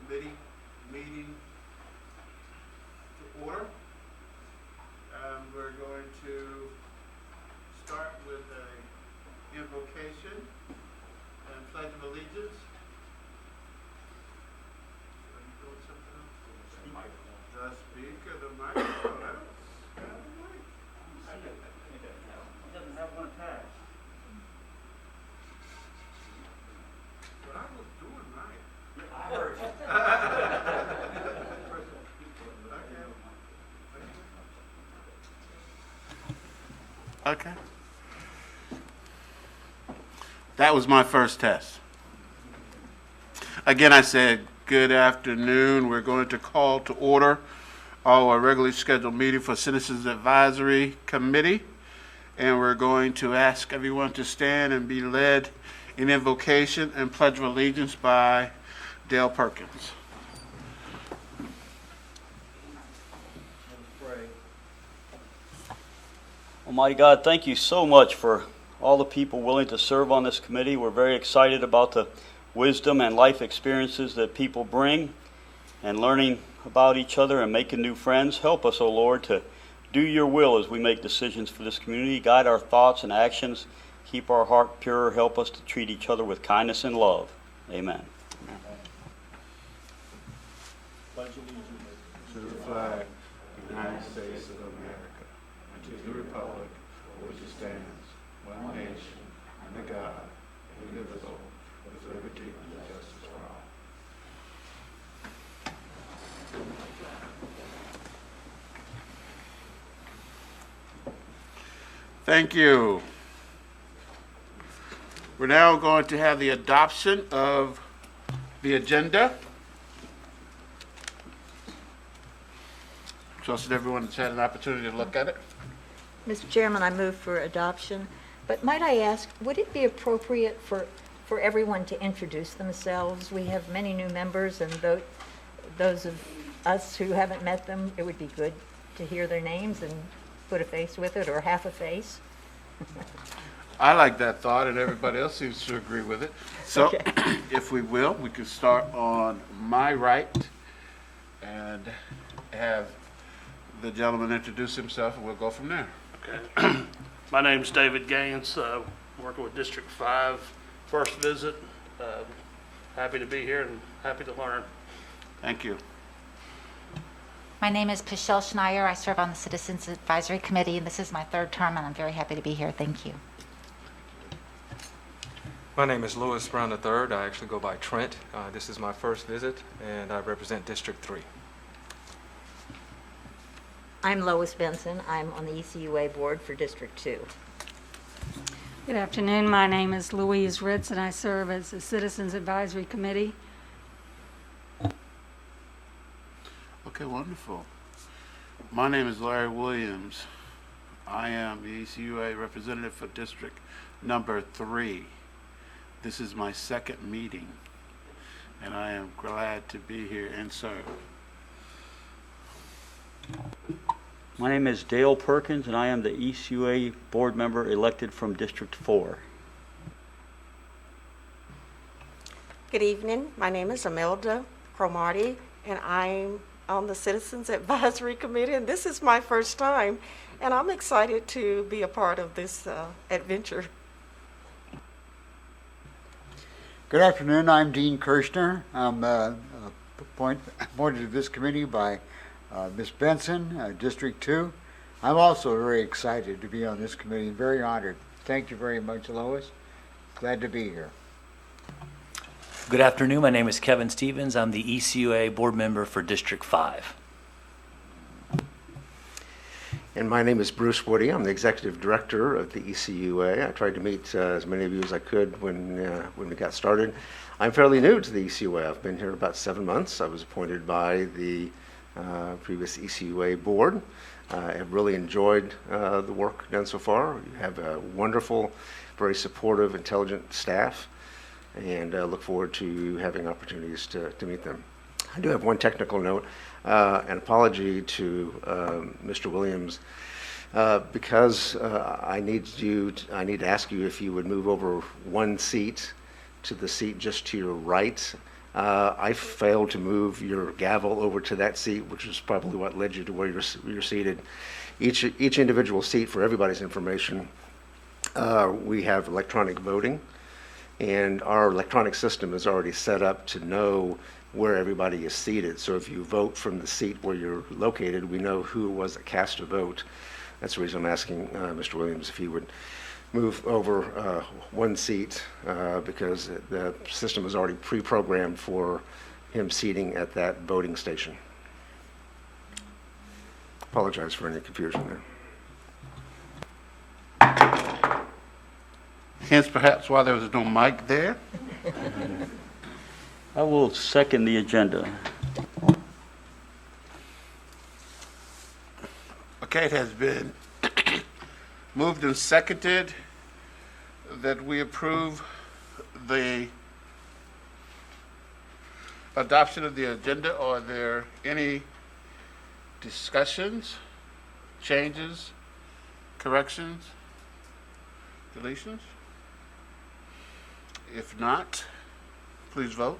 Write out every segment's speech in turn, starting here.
Committee meeting to order. We're going to start with an invocation and pledge of allegiance. Are you doing something else? The speaker, the microphone. I don't have a mic. He doesn't have one attached. But I was doing right. I heard you. Okay. That was my first test. Again, I said good afternoon. We're going to call to order our regularly scheduled meeting for Citizens Advisory Committee. And we're going to ask everyone to stand and be led in invocation and pledge of allegiance by Dale Perkins. Almighty God, thank you so much for all the people willing to serve on this committee. We're very excited about the wisdom and life experiences that people bring and learning about each other and making new friends. Help us, O Lord, to do your will as we make decisions for this community. Guide our thoughts and actions. Keep our heart pure. Help us to treat each other with kindness and love. Amen. Pledge allegiance to the flag of the United States of America and to the republic for which it stands, one nation, under God, indivisible, with liberty and justice for all. Thank you. We're now going to have the adoption of the agenda. Trust that everyone has had an opportunity to look at it. Mr. Chairman, I move for adoption. But might I ask, would it be appropriate for everyone to introduce themselves? We have many new members, and those of us who haven't met them, it would be good to hear their names and put a face with it, or half a face. I like that thought, and everybody else seems to agree with it. So, Okay. if we will, we can start on my right and have the gentleman introduce himself, and we'll go from there. Okay. My name's David Gaines, working with District 5, first visit. Happy to be here and happy to learn. Thank you. My name is Pichelle Schneier. I serve on the Citizens Advisory Committee, and this is my third term, and I'm very happy to be here. Thank you. My name is Louis Brown III. I actually go by Trent. This is my first visit, and I represent District 3. I'm Lois Benson. I'm on the ECUA board for District 2. Good afternoon. My name is Louise Ritz, and I serve as the Citizens Advisory Committee. Okay, wonderful. My name is Larry Williams. I am the ECUA representative for District number 3. This is my second meeting, and I am glad to be here and serve. My name is Dale Perkins, and I am the ECUA board member elected from District 4. Good evening. My name is Imelda Cromartie, and I'm on the Citizens Advisory Committee, and this is my first time, and I'm excited to be a part of this adventure. Good afternoon. I'm Dean Kirshner. I'm appointed to this committee by Ms. Benson, District 2. I'm also very excited to be on this committee and very honored. Thank you very much, Lois. Glad to be here. Good afternoon. My name is Kevin Stevens. I'm the ECUA board member for District 5. And my name is Bruce Woody. I'm the executive director of the ECUA. I tried to meet as many of you as I could when we got started. I'm fairly new to the ECUA. I've been here about 7 months. I was appointed by the previous ECUA board. I've really enjoyed the work done so far. You have a wonderful, very supportive, intelligent staff, and look forward to having opportunities to meet them. I do have one technical note. An apology to Mr. Williams, because I need to ask you if you would move over one seat to the seat just to your right. I failed to move your gavel over to that seat, which is probably what led you to where you're seated. Each individual seat, for everybody's information, we have electronic voting, and our electronic system is already set up to know where everybody is seated. So if you vote from the seat where you're located, we know who it was that cast a vote. That's the reason I'm asking Mr. Williams if he would move over one seat, because the system is already pre-programmed for him seating at that voting station. Apologize for any confusion there. Hence perhaps why there was no mic there. I will second the agenda. Okay, it has been moved and seconded that we approve the adoption of the agenda. Are there any discussions, changes, corrections, deletions? If not, please vote.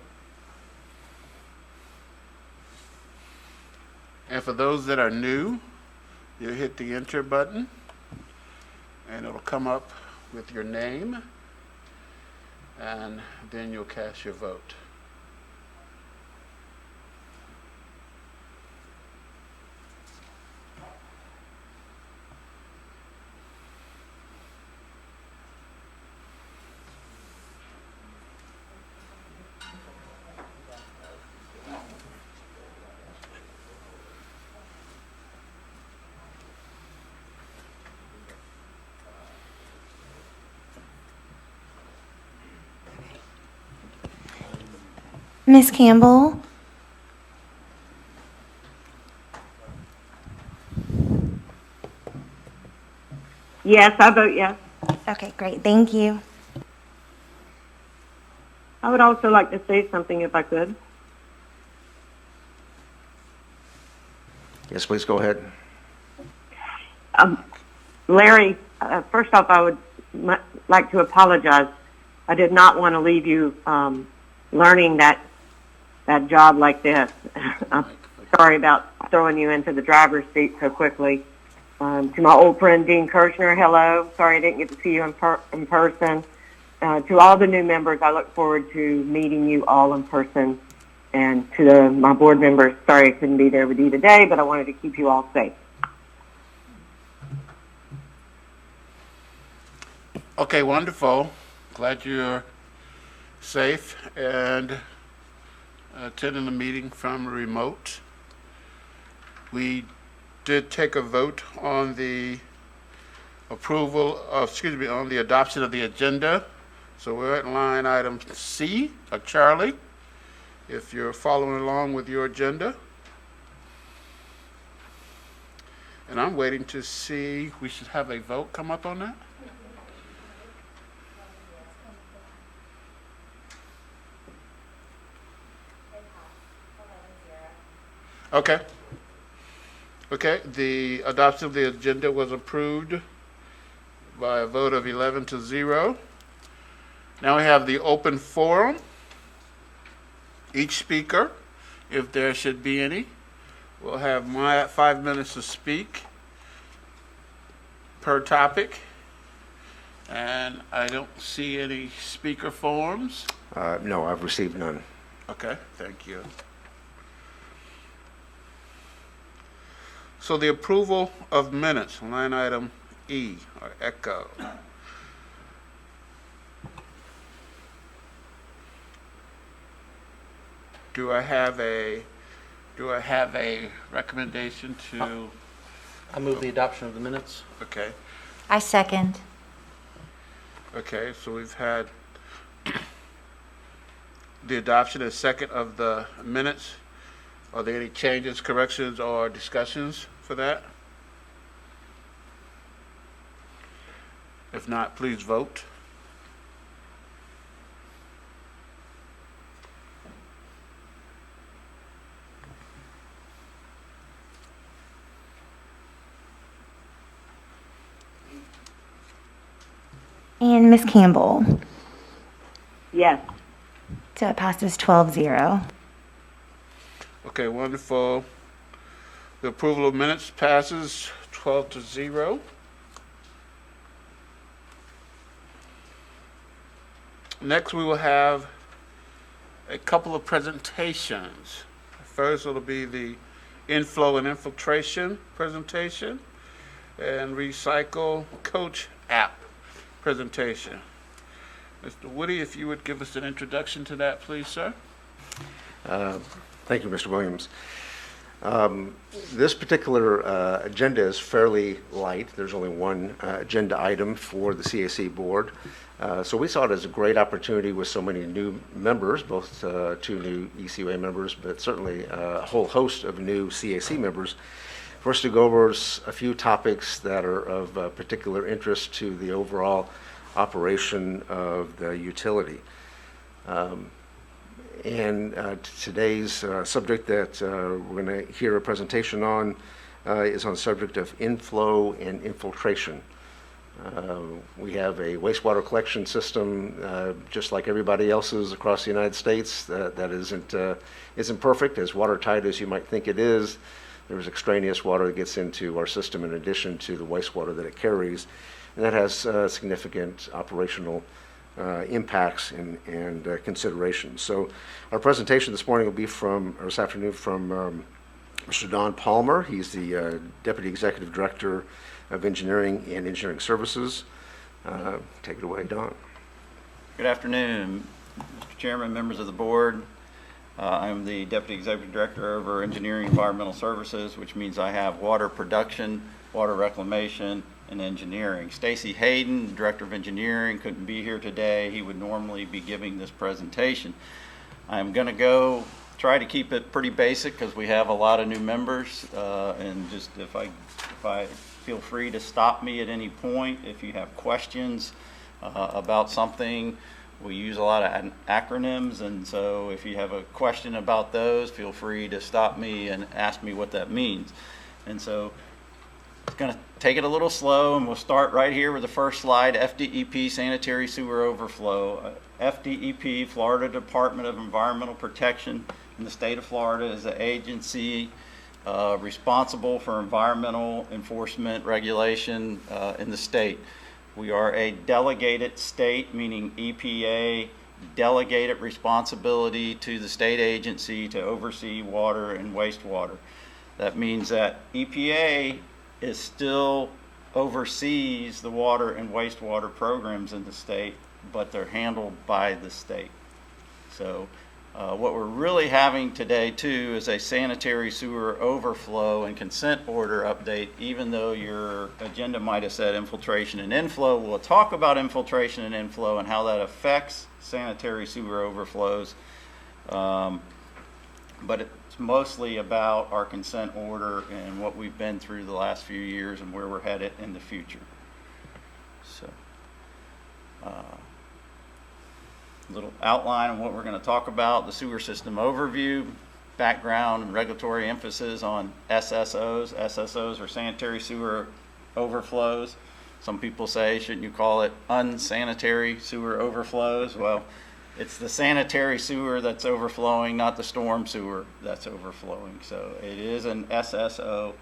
And for those that are new, you hit the enter button and it'll come up with your name, and then you'll cast your vote. Miss Campbell? Yes, I vote yes. Okay, great. Thank you. I would also like to say something if I could. Yes, please go ahead. Larry, first off, I would like to apologize. I did not want to leave you learning that job like this. I'm sorry about throwing you into the driver's seat so quickly. To my old friend Dean Kirshner, hello. Sorry I didn't get to see you in person. To all the new members, I look forward to meeting you all in person. And to my board members, sorry I couldn't be there with you today, but I wanted to keep you all safe. Okay, wonderful. Glad you're safe and attending the meeting from remote. We did take a vote on the on the adoption of the agenda. So we're at line item C, Charlie, if you're following along with your agenda. And I'm waiting to see, we should have a vote come up on that. Okay. Okay, the adoption of the agenda was approved by a vote of 11-0. Now we have the open forum. Each speaker, if there should be any, will have 5 minutes to speak per topic. And I don't see any speaker forms. No, I've received none. Okay, thank you. So the approval of minutes, line item E, or echo. Do I have a recommendation to? I move the adoption of the minutes. Okay. I second. Okay, so we've had the adoption and second of the minutes. Are there any changes, corrections, or discussions for that? If not, please vote. And Miss Campbell? Yes. So it passes 12-0. Okay, wonderful. The approval of minutes passes 12-0. Next, we will have a couple of presentations. First, it'll be the INFLOW and INFILTRATION presentation and Recycle Coach app presentation. Mr. Woody, if you would give us an introduction to that, please, sir. Thank you, Mr. Williams. This particular agenda is fairly light. There's only one agenda item for the CAC board. So we saw it as a great opportunity with so many new members, both two new ECUA members, but certainly a whole host of new CAC members, for us to go over a few topics that are of particular interest to the overall operation of the utility. Today's subject that we're going to hear a presentation on is on the subject of inflow and infiltration. We have a wastewater collection system, just like everybody else's across the United States, that isn't perfect, as watertight as you might think it is. There's extraneous water that gets into our system in addition to the wastewater that it carries, and that has significant operational impacts and considerations. So our presentation this morning will be this afternoon from Mr. Don Palmer. He's the Deputy Executive Director of Engineering and Engineering Services. Take it away, Don. Good afternoon, Mr. Chairman, members of the board. I'm the Deputy Executive Director over Engineering and Environmental Services, which means I have water production, water reclamation, and engineering. Stacy Hayden, Director of Engineering, couldn't be here today. He would normally be giving this presentation. I'm going to try to keep it pretty basic because we have a lot of new members, and just if I feel free to stop me at any point if you have questions about something. We use a lot of acronyms, and so if you have a question about those, feel free to stop me and ask me what that means. And so it's going to take it a little slow, and we'll start right here with the first slide, FDEP, Sanitary Sewer Overflow. FDEP, Florida Department of Environmental Protection in the state of Florida, is the agency responsible for environmental enforcement regulation in the state. We are a delegated state, meaning EPA delegated responsibility to the state agency to oversee water and wastewater. That means that EPA still oversees the water and wastewater programs in the state, but they're handled by the state. So what we're really having today too is a sanitary sewer overflow and consent order update. Even though your agenda might have said infiltration and inflow, we'll talk about infiltration and inflow and how that affects sanitary sewer overflows. But it's mostly about our consent order and what we've been through the last few years and where we're headed in the future. So little outline of what we're going to talk about: the sewer system overview, background and regulatory emphasis on SSOs. SSOs are sanitary sewer overflows. Some people say, shouldn't you call it unsanitary sewer overflows? Well, it's the sanitary sewer that's overflowing, not the storm sewer that's overflowing. So it is an SSO,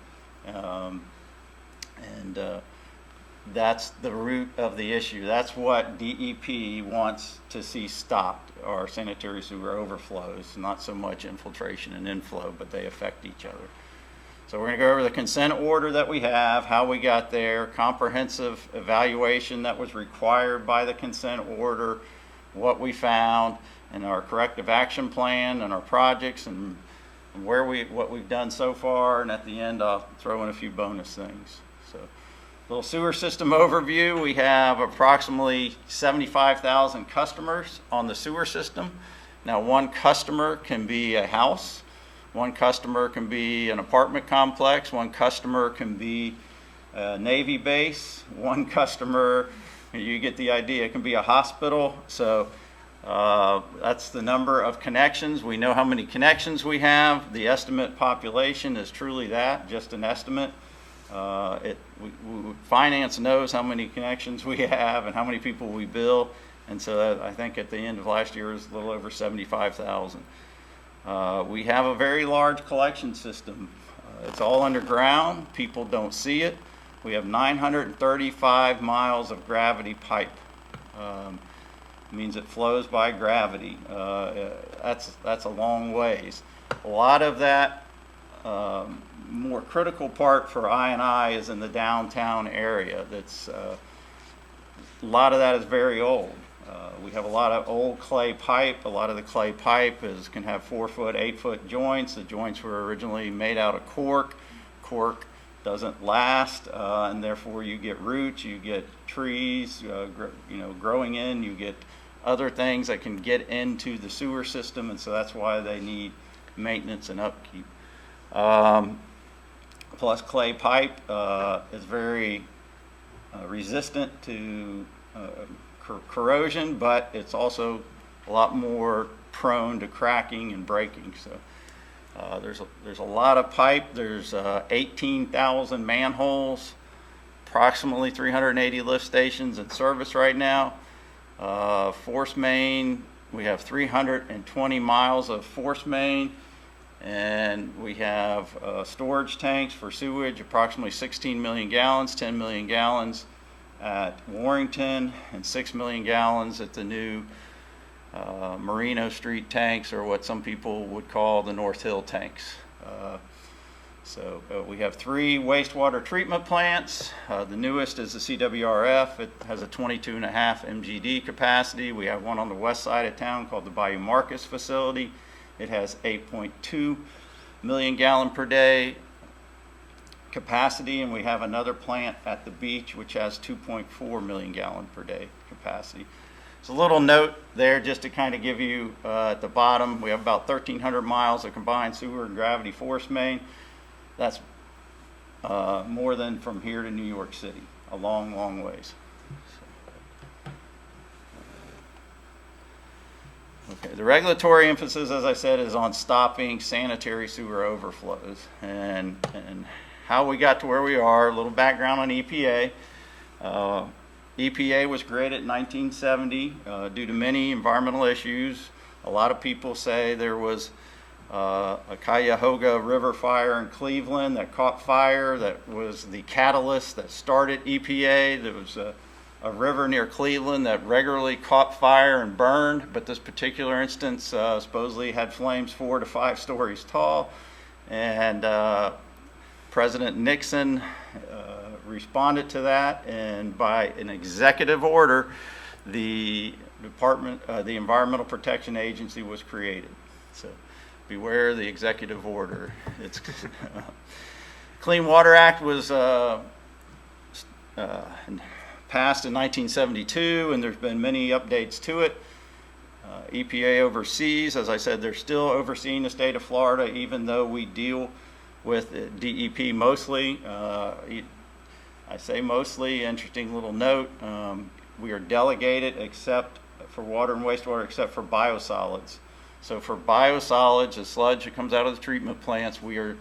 that's the root of the issue. That's what DEP wants to see stopped, are sanitary sewer overflows, not so much infiltration and inflow, but they affect each other. So we're going to go over the consent order that we have, how we got there, comprehensive evaluation that was required by the consent order, what we found, and our corrective action plan and our projects and what we've done so far. And at the end, I'll throw in a few bonus things. So, little sewer system overview. We have approximately 75,000 customers on the sewer system. Now, one customer can be a house, one customer can be an apartment complex, one customer can be a Navy base, one customer, you get the idea, it can be a hospital. So that's the number of connections. We know how many connections we have. The estimate population is truly that, just an estimate. Finance knows how many connections we have and how many people we bill, And so I think at the end of last year it was a little over 75,000. We have a very large collection system. It's all underground. People don't see it. We have 935 miles of gravity pipe. Means it flows by gravity. That's a long ways. A lot of that more critical part for I&I is in the downtown area. That's a lot of that is very old. We have a lot of old clay pipe. A lot of the clay pipe can have 4-foot, 8-foot joints. The joints were originally made out of cork. Cork doesn't last, and therefore you get roots, you get trees, growing in. You get other things that can get into the sewer system, and so that's why they need maintenance and upkeep. Plus, clay pipe is very resistant to corrosion, but it's also a lot more prone to cracking and breaking. So there's a lot of pipe. There's 18,000 manholes, approximately 380 lift stations in service right now. Force main, we have 320 miles of force main, and we have storage tanks for sewage, approximately 16 million gallons, 10 million gallons at Warrington, and 6 million gallons at the new Marino Street tanks, or what some people would call the North Hill tanks. So we have 3 wastewater treatment plants. The newest is the CWRF. It has a 22.5 MGD capacity. We have one on the west side of town called the Bayou Marcus facility. It has 8.2 million gallon per day capacity, and we have another plant at the beach which has 2.4 million gallon per day capacity. So a little note there just to kind of give you at the bottom, we have about 1,300 miles of combined sewer and gravity force main. That's more than from here to New York City, a long, long ways. Okay, the regulatory emphasis, as I said, is on stopping sanitary sewer overflows. And how we got to where we are, a little background on EPA. EPA was created in 1970 due to many environmental issues. A lot of people say there was a Cuyahoga River fire in Cleveland that caught fire, that was the catalyst that started EPA. There was a river near Cleveland that regularly caught fire and burned, but this particular instance supposedly had flames 4 to 5 stories tall. And President Nixon responded to that, and by an executive order, the the Environmental Protection Agency was created. So beware the executive order. It's Clean Water Act was passed in 1972, and there's been many updates to it. EPA oversees, as I said, they're still overseeing the state of Florida, even though we deal with DEP mostly. I say mostly, interesting little note, we are delegated except for water and wastewater, except for biosolids. So for biosolids, the sludge that comes out of the treatment plants, it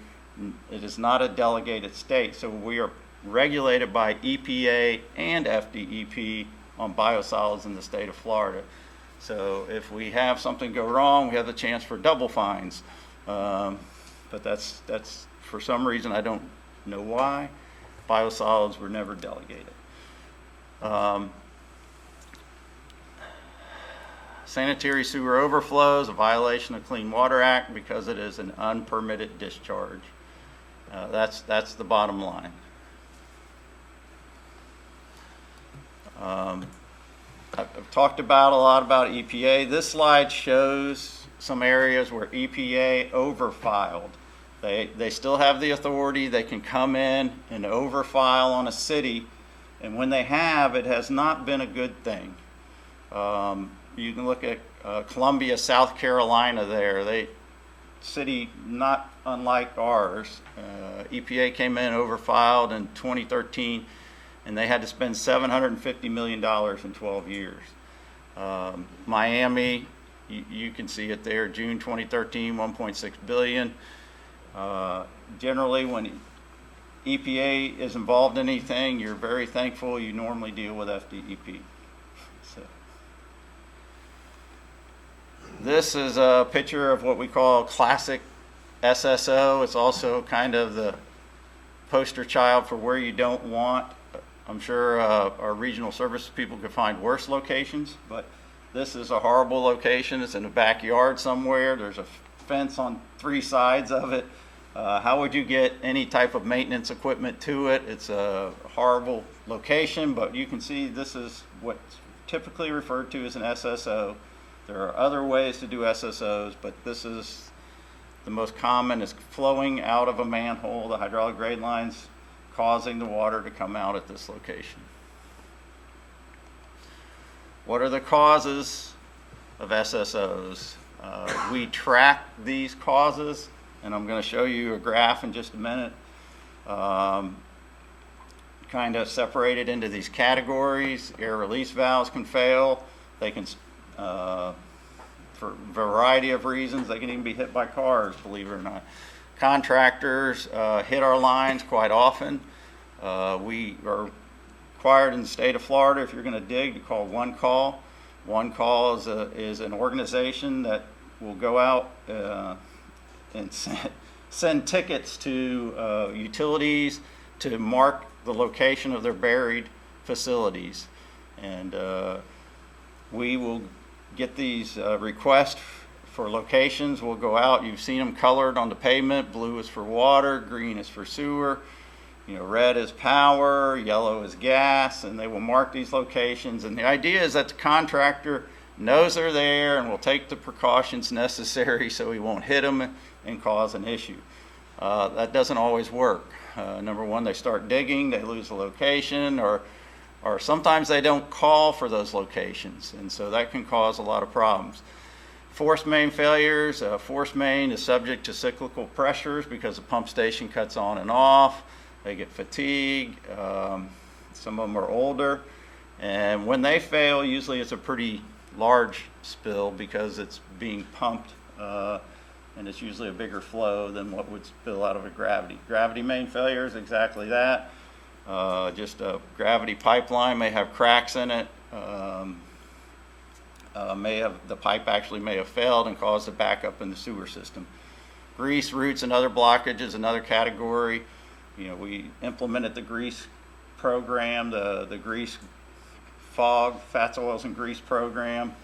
is not a delegated state. So we are regulated by EPA and FDEP on biosolids in the state of Florida. So if we have something go wrong, we have the chance for double fines. But that's for some reason, I don't know why, biosolids were never delegated. Sanitary sewer overflows, a violation of Clean Water Act because it is an unpermitted discharge. That's the bottom line. I've talked a lot about EPA. This slide shows some areas where EPA overfiled. They still have the authority. They can come in and overfile on a city, and when they have, it has not been a good thing. You can look at Columbia, South Carolina there. City not unlike ours. EPA came in, overfiled in 2013, and they had to spend $750 million in 12 years. Miami, you can see it there, June 2013, $1.6 billion. Generally, when EPA is involved in anything, you're very thankful. You normally deal with FDEP. So, This is a picture of what we call classic SSO. It's also kind of the poster child for where you don't want. I'm sure our regional services people could find worse locations, but this is a horrible location. It's in a backyard somewhere. There's a fence on 3 sides of it. How would you get any type of maintenance equipment to it? It's a horrible location, but you can see this is what's typically referred to as an SSO. There are other ways to do SSOs, but this is the most common, is flowing out of a manhole, the hydraulic grade lines causing the water to come out at this location. What are the causes of SSOs? We track these causes, and I'm going to show you a graph in just a minute. Kind of separated into these categories. Air release valves can fail. They can, for a variety of reasons, they can even be hit by cars, believe it or not. Contractors hit our lines quite often. We are required in the state of Florida, if you're going to dig, to call One Call. One Call is an organization that will go out and send tickets to utilities to mark the location of their buried facilities. And we will get these requests for locations. We'll go out. You've seen them colored on the pavement. Blue is for water, green is for sewer. You know, red is power, yellow is gas, and they will mark these locations. And the idea is that the contractor knows they're there and will take the precautions necessary so he won't hit them and cause an issue. That doesn't always work. Number one, they start digging, they lose the location, or sometimes they don't call for those locations, and so that can cause a lot of problems. Force main failures. Force main is subject to cyclical pressures because the pump station cuts on and off. They get fatigued. Some of them are older, and when they fail, usually it's a pretty large spill because it's being pumped, and it's usually a bigger flow than what would spill out of a gravity. Gravity main failure is exactly that. Just a gravity pipeline may have cracks in it. The pipe actually may have failed and caused a backup in the sewer system. Grease, roots, and other blockages, another category. You know, we implemented the grease program, the grease fog, fats, oils, and grease program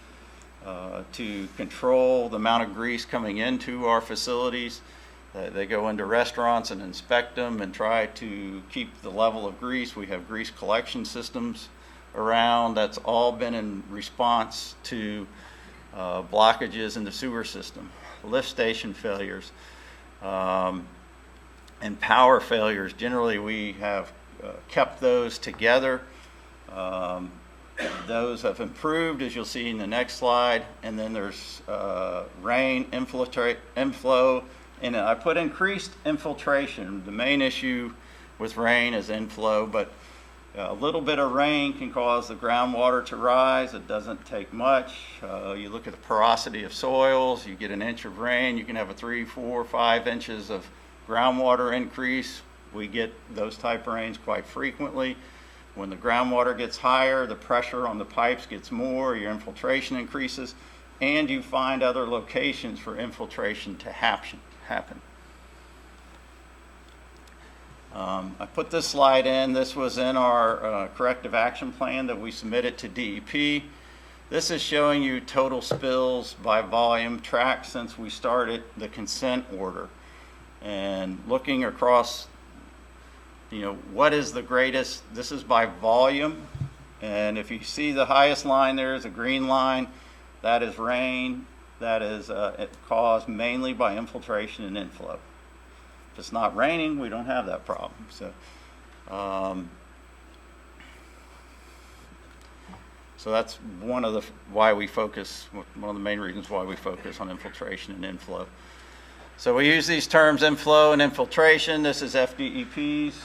to control the amount of grease coming into our facilities. They go into restaurants and inspect them and try to keep the level of grease. We have grease collection systems around. That's all been in response to blockages in the sewer system. Lift station failures and power failures. Generally, we have kept those together. Those have improved, as you'll see in the next slide. And then there's rain, inflow, and I put increased infiltration. The main issue with rain is inflow, but a little bit of rain can cause the groundwater to rise. It doesn't take much. You look at the porosity of soils, you get an inch of rain, you can have a 3, 4, 5 inches of groundwater increase. We get those type of rains quite frequently. When the groundwater gets higher, the pressure on the pipes gets more, your infiltration increases, and you find other locations for infiltration to happen. I put this slide in. This was in our corrective action plan that we submitted to DEP. This is showing you total spills by volume tracked since we started the consent order. And looking across, you know, what is the greatest, this is by volume. And if you see the highest line there is a green line, that is rain. That is caused mainly by infiltration and inflow. If it's not raining, we don't have that problem. So that's one of the main reasons why we focus on infiltration and inflow. So we use these terms inflow and infiltration. This is FDEP's.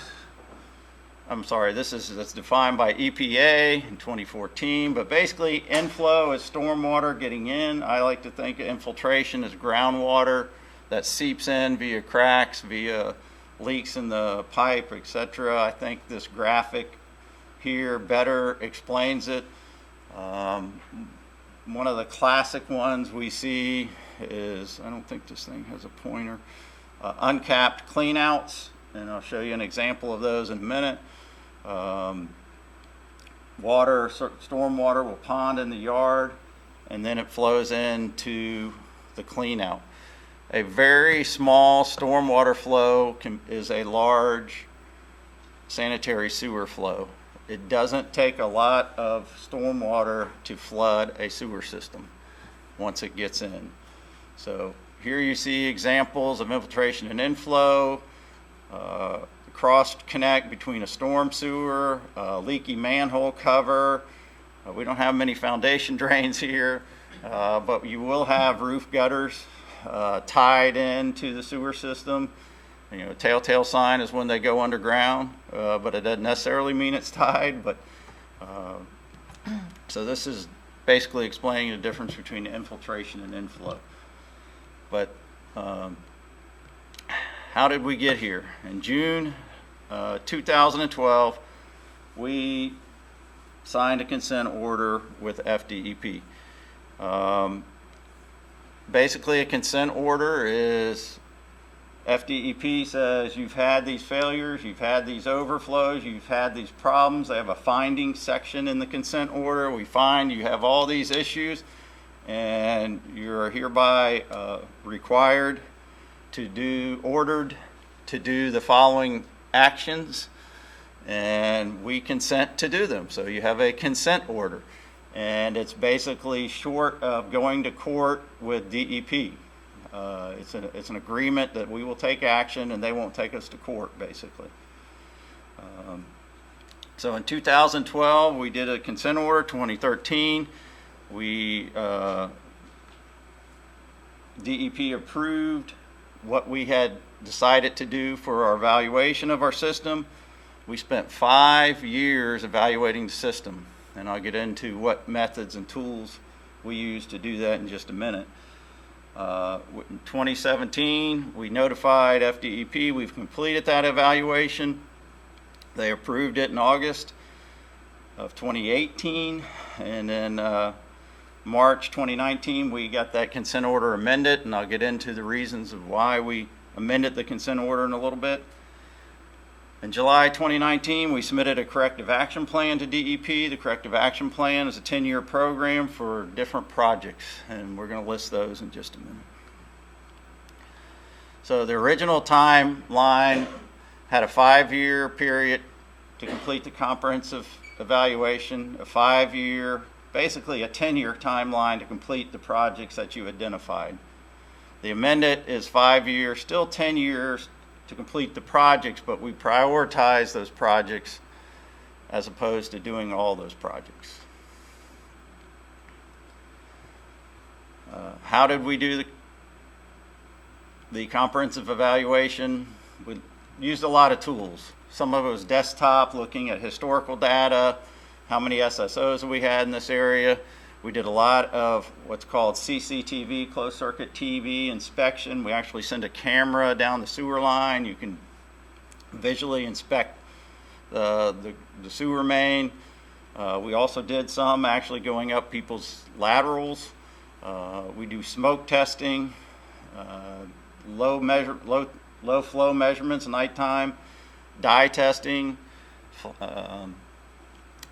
That's defined by EPA in 2014, but basically inflow is stormwater getting in. I like to think of infiltration as groundwater that seeps in via cracks, via leaks in the pipe, etc. I think this graphic here better explains it. one of the classic ones we see is, I don't think this thing has a pointer, uncapped cleanouts, and I'll show you an example of those in a minute. Storm water will pond in the yard, and then it flows into the cleanout. A very small stormwater flow is a large sanitary sewer flow. It doesn't take a lot of stormwater to flood a sewer system once it gets in. So here you see examples of infiltration and inflow, cross connect between a storm sewer, a leaky manhole cover. We don't have many foundation drains here, but you will have roof gutters tied into the sewer system. You know, a telltale sign is when they go underground, but it doesn't necessarily mean it's tied. But so this is basically explaining the difference between infiltration and inflow. But how did we get here? In June 2012, we signed a consent order with FDEP. Basically, a consent order is FDEP says you've had these failures, you've had these overflows, you've had these problems. They have a finding section in the consent order. We find you have all these issues, and you're hereby ordered to do the following actions, and we consent to do them. So you have a consent order, and it's basically short of going to court with DEP. It's an agreement that we will take action and they won't take us to court, basically. So in 2012, we did a consent order. 2013, DEP approved what we had decided to do for our evaluation of our system. We spent 5 years evaluating the system, and I'll get into what methods and tools we use to do that in just a minute. In 2017, we notified FDEP we've completed that evaluation. They approved it in August of 2018, and then March 2019, we got that consent order amended, and I'll get into the reasons of why we amended the consent order in a little bit. In July 2019, we submitted a corrective action plan to DEP. The corrective action plan is a 10-year program for different projects, and we're going to list those in just a minute. So the original timeline had a 5-year period to complete the comprehensive evaluation, a 5-year, basically a 10-year timeline to complete the projects that you identified. The amended is 5 years, still 10 years to complete the projects, but we prioritize those projects as opposed to doing all those projects. How did we do the comprehensive evaluation? We used a lot of tools. Some of it was desktop, looking at historical data, how many SSOs we had in this area. We did a lot of what's called CCTV, closed circuit TV inspection. We actually send a camera down the sewer line. You can visually inspect the sewer main. We also did some actually going up people's laterals. We do smoke testing, low flow measurements nighttime, dye testing.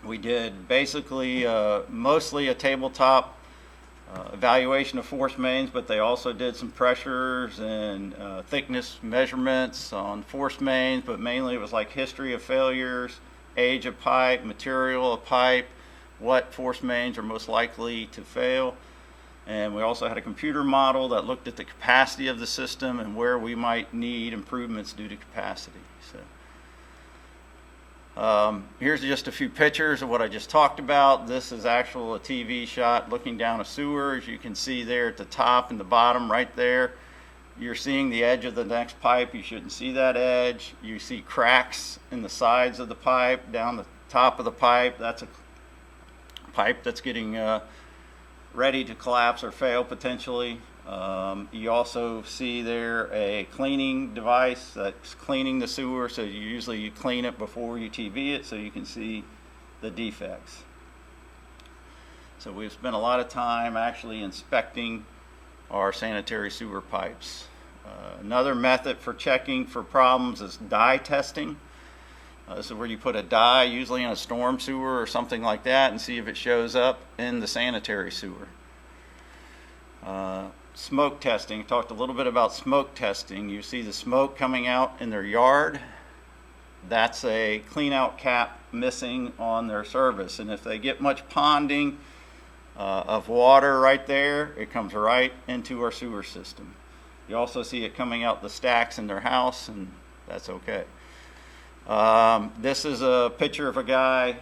We did basically mostly a tabletop evaluation of force mains, but they also did some pressures and thickness measurements on force mains, but mainly it was like history of failures, age of pipe, material of pipe, what force mains are most likely to fail. And we also had a computer model that looked at the capacity of the system and where we might need improvements due to capacity. So here's just a few pictures of what I just talked about. This is a TV shot looking down a sewer. As you can see there at the top and the bottom right there, you're seeing the edge of the next pipe. You shouldn't see that edge. You see cracks in the sides of the pipe, down the top of the pipe. That's a pipe that's getting ready to collapse or fail potentially. You also see there a cleaning device that's cleaning the sewer, so you clean it before you TV it so you can see the defects. So we've spent a lot of time actually inspecting our sanitary sewer pipes. Another method for checking for problems is dye testing. This is where you put a dye, usually in a storm sewer or something like that, and see if it shows up in the sanitary sewer. Smoke testing. Talked a little bit about smoke testing. You see the smoke coming out in their yard. That's a clean out cap missing on their service. And if they get much ponding of water right there, it comes right into our sewer system. You also see it coming out the stacks in their house, and that's okay. This is a picture of a guy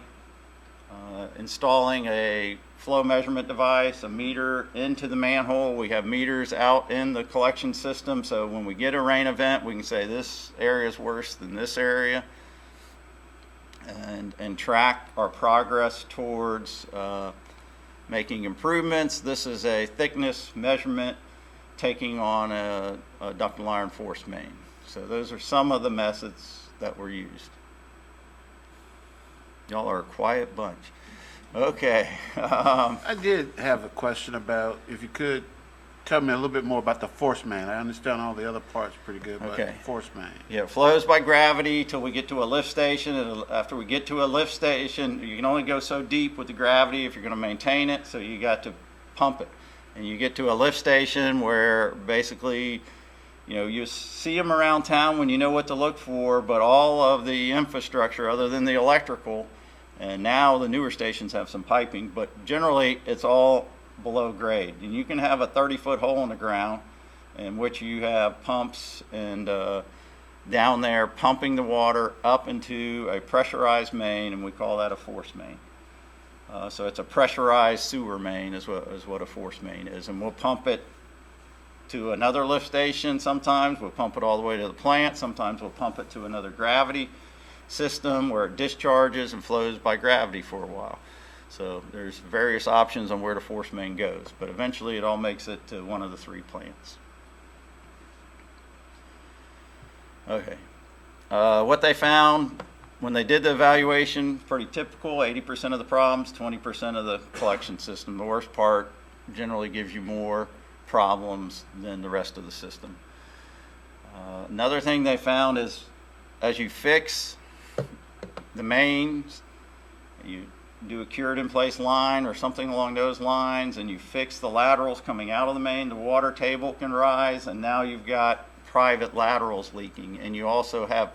installing a flow measurement device, a meter into the manhole. We have meters out in the collection system, so when we get a rain event, we can say this area is worse than this area, and track our progress towards making improvements. This is a thickness measurement taking on a ductile iron force main. So those are some of the methods that were used. Y'all are a quiet bunch. Okay. I did have a question about, if you could tell me a little bit more about the force main. I understand all the other parts pretty good, but Okay. force main. Yeah, it flows by gravity till we get to a lift station. And after we get to a lift station, you can only go so deep with the gravity if you're going to maintain it, so you got to pump it. And you get to a lift station where basically, you know, you see them around town when you know what to look for, but all of the infrastructure other than the electrical, and now the newer stations have some piping, but generally it's all below grade. And you can have a 30-foot hole in the ground in which you have pumps and down there pumping the water up into a pressurized main, and we call that a force main. So it's a pressurized sewer main is what a force main is. And we'll pump it to another lift station sometimes. We'll pump it all the way to the plant. Sometimes we'll pump it to another gravity system where it discharges and flows by gravity for a while. So there's various options on where the force main goes, but eventually it all makes it to one of the three plants. Okay. What they found when they did the evaluation, pretty typical, 80% of the problems, 20% of the collection system. The worst part generally gives you more problems than the rest of the system. Another thing they found is as you fix the mains, you do a cured in place line or something along those lines, and you fix the laterals coming out of the main, the water table can rise, and now you've got private laterals leaking. And you also have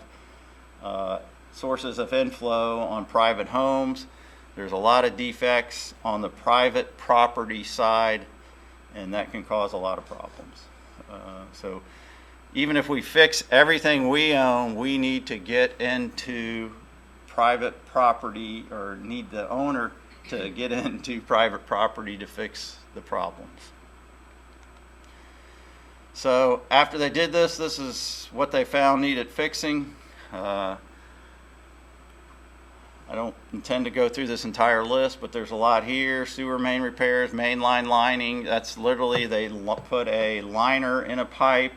sources of inflow on private homes. There's a lot of defects on the private property side, and that can cause a lot of problems. So even if we fix everything we own, we need to get into private property, or need the owner to get into private property to fix the problems. So after they did this, this is what they found needed fixing. I don't intend to go through this entire list, but there's a lot here. Sewer main repairs, main line lining. That's literally they put a liner in a pipe.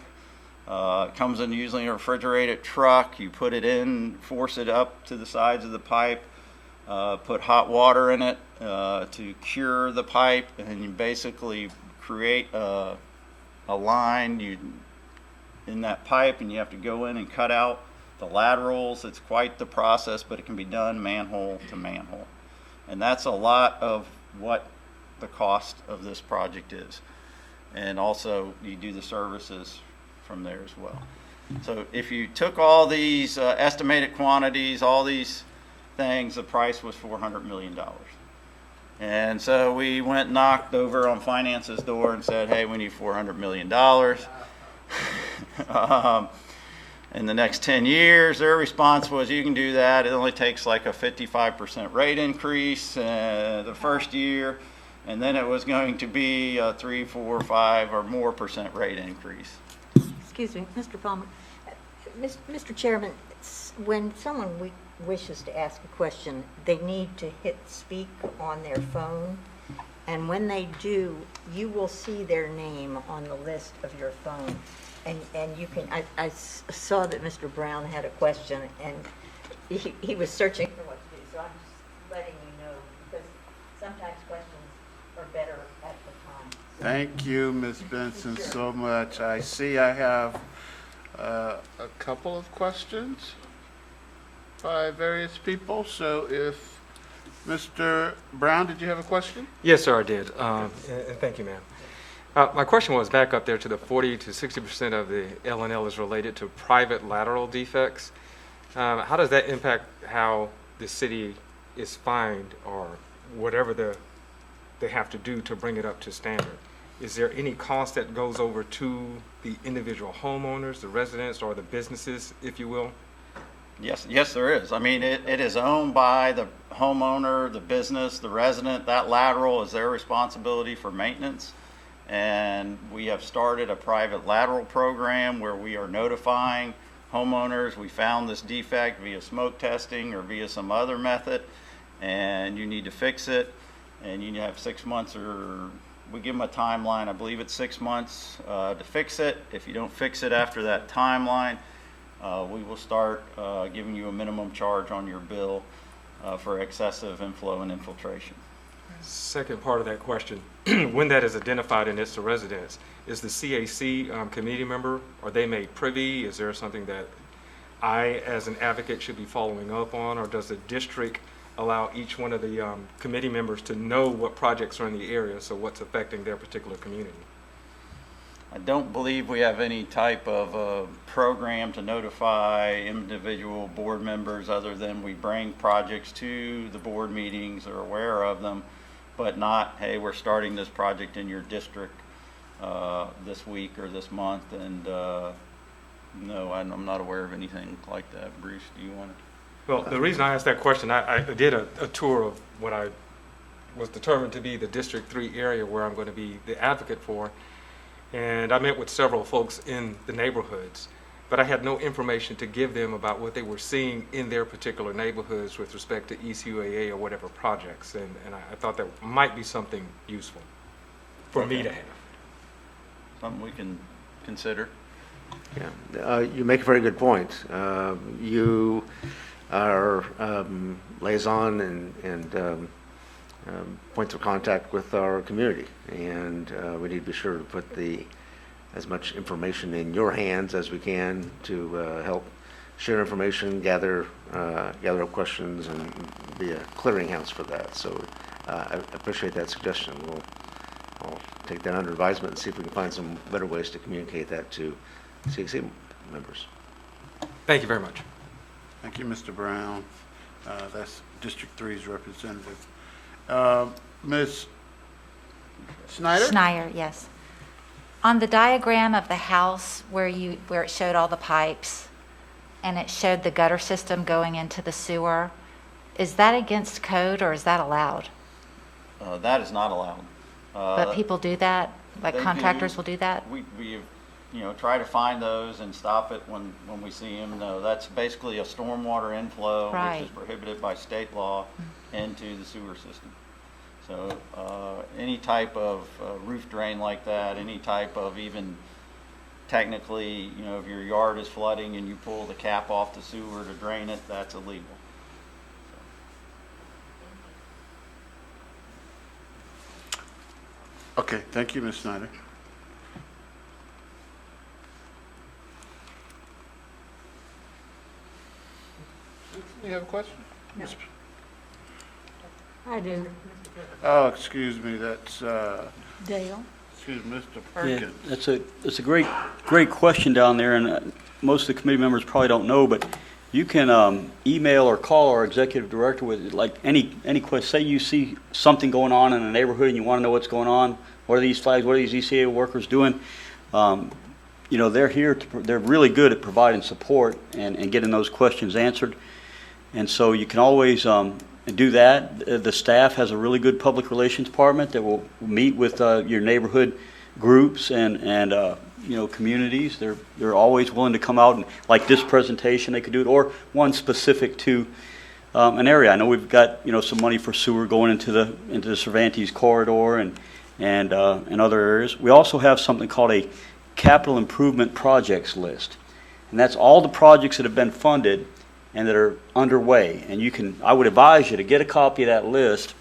It comes in usually a refrigerated truck. You put it in, force it up to the sides of the pipe, put hot water in it to cure the pipe, and you basically create a line in that pipe, and you have to go in and cut out the laterals. It's quite the process, but it can be done manhole to manhole. And that's a lot of what the cost of this project is. And also you do the services from there as well. So if you took all these estimated quantities, all these things, the price was $400 million. And so we went and knocked over on finance's door and said, hey, we need $400 million. In the next 10 years, their response was, you can do that. It only takes like a 55% rate increase the first year, and then it was going to be a 3, 4, 5 or more % rate increase. Excuse me, Mr. Palmer. Mr. Chairman, when someone wishes to ask a question, they need to hit speak on their phone, and when they do, you will see their name on the list of your phone. And you can, I saw that Mr. Brown had a question, and he was searching for what to do, so I'm just letting you know, because sometimes questions Thank you, Ms. Benson, so much. I see I have a couple of questions by various people. So if Mr. Brown, did you have a question? Yes, sir, I did. And thank you, ma'am. My question was back up there to the 40 to 60% of the L&L is related to private lateral defects. How does that impact how the city is fined or whatever they have to do to bring it up to standard? Is there any cost that goes over to the individual homeowners, the residents, or the businesses, if you will? Yes, there is. I mean, it is owned by the homeowner, the business, the resident. That lateral is their responsibility for maintenance. And we have started a private lateral program where we are notifying homeowners, we found this defect via smoke testing or via some other method, and you need to fix it. And you have 6 months, or we give them a timeline. I believe it's 6 months to fix it. If you don't fix it after that timeline, we will start giving you a minimum charge on your bill for excessive inflow and infiltration. Second part of that question, when that is identified and it's the residents, is the CAC committee member, are they made privy? Is there something that I, as an advocate, should be following up on, or does the district allow each one of the committee members to know what projects are in the area, so what's affecting their particular community? I don't believe we have any type of program to notify individual board members other than we bring projects to the board meetings, or aware of them, but not, hey, we're starting this project in your district this week or this month. And no, I'm not aware of anything like that. Bruce, do you want to? Well, the reason I asked that question, I did a tour of what I was determined to be the District 3 area where I'm going to be the advocate for. And I met with several folks in the neighborhoods, but I had no information to give them about what they were seeing in their particular neighborhoods with respect to ECUA or whatever projects. And I thought that might be something useful for me to have. Something we can consider. Yeah, you make a very good point. You are liaison and points of contact with our community, and we need to be sure to put as much information in your hands as we can to help share information, gather up questions, and be a clearinghouse for that. So I appreciate that suggestion. I'll take that under advisement and see if we can find some better ways to communicate that to CAC members. Thank you very much. Thank you, Mr. Brown. That's District 3's representative. Ms. Snyder? Schneier, yes. On the diagram of the house where it showed all the pipes and it showed the gutter system going into the sewer, is that against code or is that allowed? That is not allowed. But people do that? Like They contractors do. will do that? We try to find those and stop it when we see them. No, that's basically a stormwater inflow, Right. which is prohibited by state law, into the sewer system. So any type of roof drain like that, any type of even technically, if your yard is flooding and you pull the cap off the sewer to drain it, that's illegal. Okay, thank you, Ms. Snyder. You have a question? No. I do. Oh, excuse me, that's, Dale? excuse me, Mr. Yeah, Perkins. it's a great question down there, and most of the committee members probably don't know, but you can email or call our executive director with like any question. Say you see something going on in a neighborhood and you want to know what's going on. What are these flags? What are these ECA workers doing? They're here. They're really good at providing support and getting those questions answered. And so you can always do that. The staff has a really good public relations department that will meet with your neighborhood groups and communities. They're always willing to come out and, like this presentation, they could do it, or one specific to an area. I know we've got some money for sewer going into the Cervantes corridor and other areas. We also have something called a capital improvement projects list, and that's all the projects that have been funded and that are underway. And I would advise you to get a copy of that list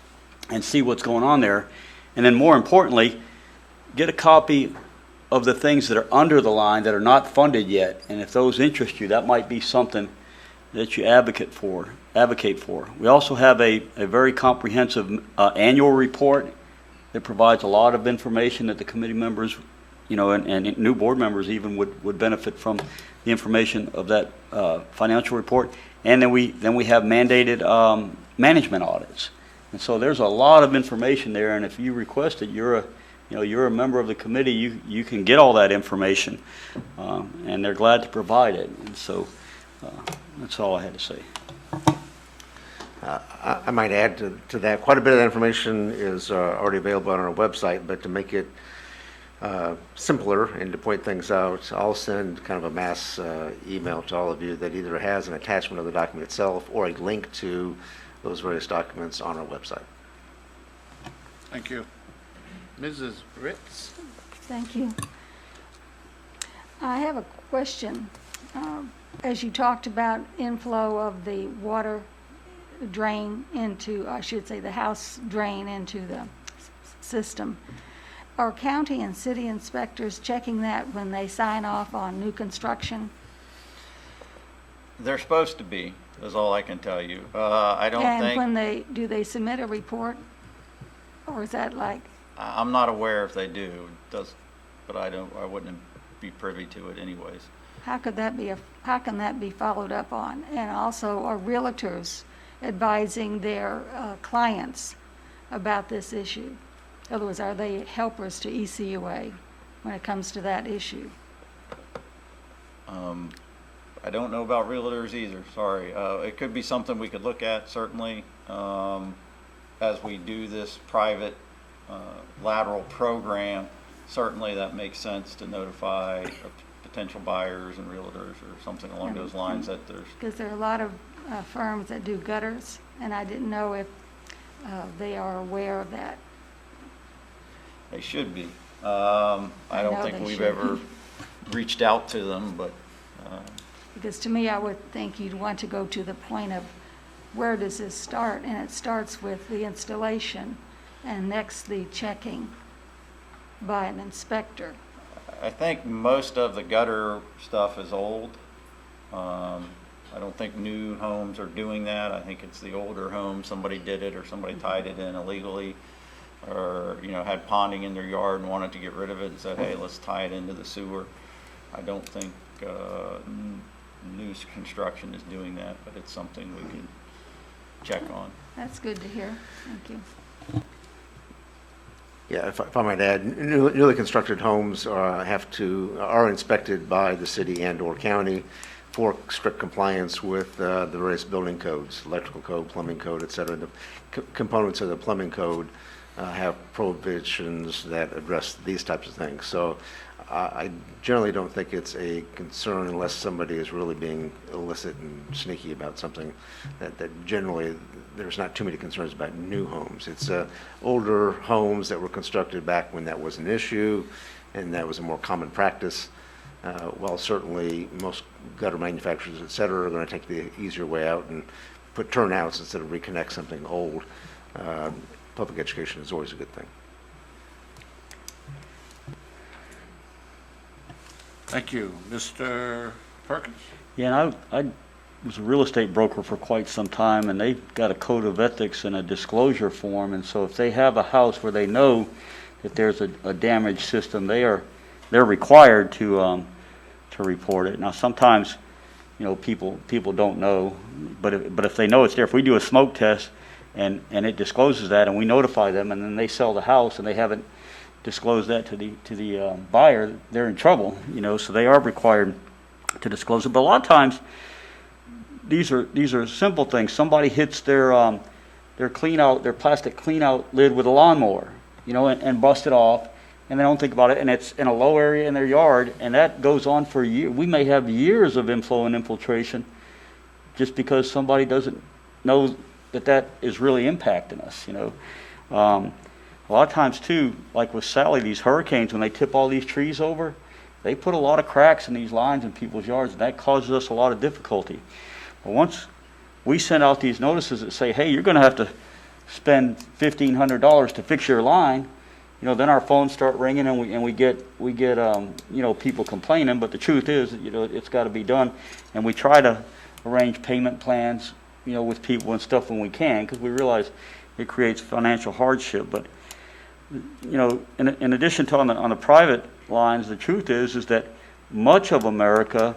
and see what's going on there. And then more importantly, get a copy of the things that are under the line that are not funded yet. And if those interest you, that might be something that you advocate for. We also have a very comprehensive annual report that provides a lot of information that the committee members, and new board members even would benefit from the information of that financial report. And then we have mandated management audits. And so there's a lot of information there. And if you request it, you're a member of the committee. You can get all that information, and they're glad to provide it. And so that's all I had to say. I might add to that, quite a bit of that information is already available on our website, but to make it simpler and to point things out, I'll send kind of a mass email to all of you that either has an attachment of the document itself or a link to those various documents on our website. Thank you. Mrs. Ritz? Thank you. I have a question. As you talked about inflow of the water drain into, I should say, the house drain into the system, are county and city inspectors checking that when they sign off on new construction? They're supposed to be, is all I can tell you. I don't And think, when do they submit a report? Or is that like, I'm not aware if they do, but I wouldn't be privy to it anyways. how can that be followed up on? And also, are realtors advising their clients about this issue? In other words, are they helpers to ECUA when it comes to that issue? I don't know about realtors either, sorry. It could be something we could look at, certainly, as we do this private lateral program. Certainly that makes sense to notify potential buyers and realtors or something along those lines that there's... Because there are a lot of firms that do gutters, and I didn't know if they are aware of that. They should be. I don't know think they we've should ever be. reached out to them, but Because to me, I would think you'd want to go to the point of where does this start? And it starts with the installation and next the checking by an inspector. I think most of the gutter stuff is old. I don't think new homes are doing that. I think it's the older homes. Somebody did it or somebody tied it in illegally or, had ponding in their yard and wanted to get rid of it and said, hey, let's tie it into the sewer. I don't think new construction is doing that, but it's something we can check on. That's good to hear. Thank you. Yeah, if I might add, newly constructed homes are inspected by the city and/or county for strict compliance with the various building codes, electrical code, plumbing code, et cetera. The components of the plumbing code have prohibitions that address these types of things. So I generally don't think it's a concern unless somebody is really being illicit and sneaky about something. That generally there's not too many concerns about new homes. It's older homes that were constructed back when that was an issue and that was a more common practice. While certainly most gutter manufacturers, et cetera, are going to take the easier way out and put turnouts instead of reconnect something old, public education is always a good thing. Thank you. Mr. Perkins? Yeah, and I was a real estate broker for quite some time, and they've got a code of ethics and a disclosure form. And so if they have a house where they know that there's a damaged system, they're required to report it. Now, sometimes, people don't know, but if they know it's there, if we do a smoke test and it discloses that, and we notify them, and then they sell the house and they haven't disclose that to the buyer, they're in trouble, so they are required to disclose it. But a lot of times, these are simple things. Somebody hits their plastic clean out lid with a lawnmower, and bust it off, and they don't think about it, and it's in a low area in their yard, and that goes on for years. We may have years of inflow and infiltration just because somebody doesn't know that is really impacting us, A lot of times, too, like with Sally, these hurricanes, when they tip all these trees over, they put a lot of cracks in these lines in people's yards, and that causes us a lot of difficulty. But once we send out these notices that say, hey, you're going to have to spend $1,500 to fix your line, then our phones start ringing and we get people complaining. But the truth is, it's got to be done, and we try to arrange payment plans, with people and stuff when we can, because we realize it creates financial hardship. But in addition to on the private lines, the truth is that much of America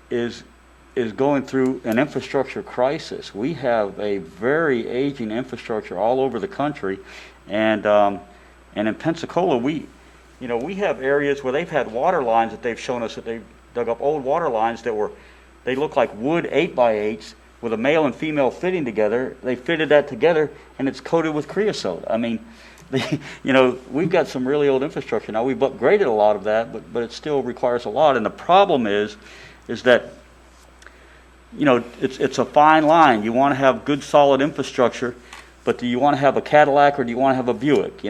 is going through an infrastructure crisis. We have a very aging infrastructure all over the country, and in Pensacola, we have areas where they've had water lines that they've shown us that they've dug up old water lines they look like wood 8x8s with a male and female fitting together. They fitted that together, and it's coated with creosote. I mean, we've got some really old infrastructure now. We've upgraded a lot of that, but it still requires a lot. And the problem is that it's a fine line. You want to have good, solid infrastructure, but do you want to have a Cadillac or do you want to have a Buick?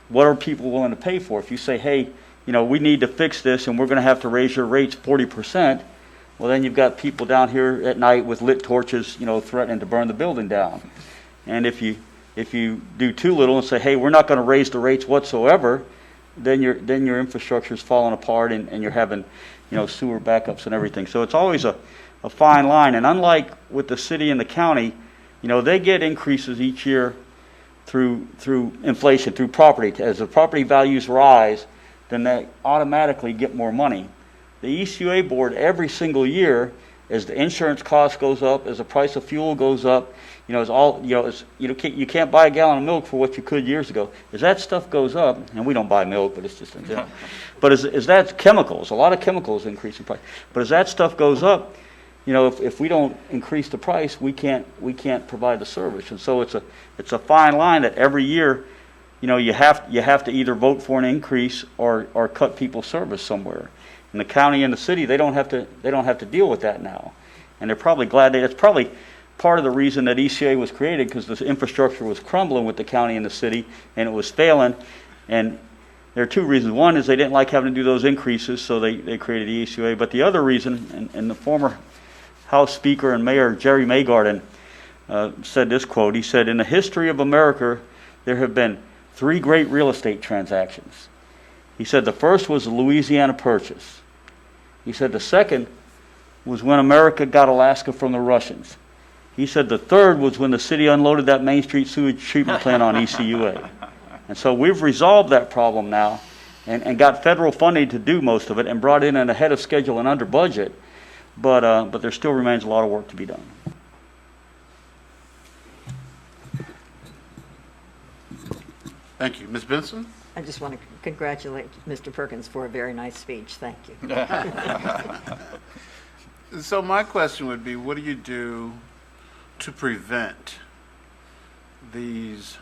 What are people willing to pay for? If you say, hey, we need to fix this and we're going to have to raise your rates 40%, well, then you've got people down here at night with lit torches, threatening to burn the building down. And if you do too little and say, hey, we're not going to raise the rates whatsoever, then your infrastructure is falling apart and you're having, sewer backups and everything. So it's always a fine line. And unlike with the city and the county, they get increases each year through inflation, through property. As the property values rise, then they automatically get more money. The ECUA board every single year, as the insurance cost goes up, as the price of fuel goes up, you can't buy a gallon of milk for what you could years ago. As that stuff goes up, and we don't buy milk, but it's just in general. But as that chemicals, a lot of chemicals increase in price. But as that stuff goes up, if we don't increase the price, we can't provide the service. And so it's a fine line that every year, you have to either vote for an increase or cut people's service somewhere. And the county and the city, they don't have to deal with that now, and they're probably glad that's probably part of the reason that ECA was created, because the infrastructure was crumbling with the county and the city, and it was failing. And there are two reasons. One is they didn't like having to do those increases, so they created the ECA. But the other reason, and the former House Speaker and Mayor Jerry Maygarden said this quote. He said, "In the history of America, there have been 3 great real estate transactions." He said the first was the Louisiana Purchase. He said the second was when America got Alaska from the Russians. He said the third was when the city unloaded that Main Street sewage treatment plant on ECUA. And so we've resolved that problem now and got federal funding to do most of it and brought in ahead of schedule and under budget. But there still remains a lot of work to be done. Thank you. Ms. Benson? I just want to congratulate Mr. Perkins for a very nice speech. Thank you. So my question would be, what do you do to prevent these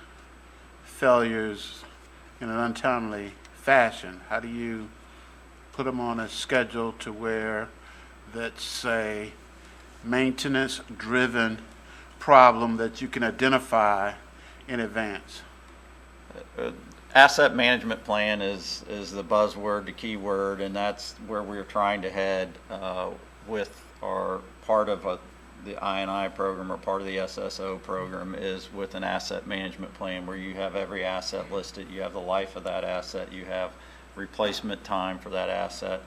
failures in an untimely fashion? How do you put them on a schedule to where that's a maintenance-driven problem that you can identify in advance? Asset management plan is the buzzword, the key word, and that's where we're trying to head with our part of the I&I program or part of the SSO program is with an asset management plan where you have every asset listed, you have the life of that asset, you have replacement time for that asset.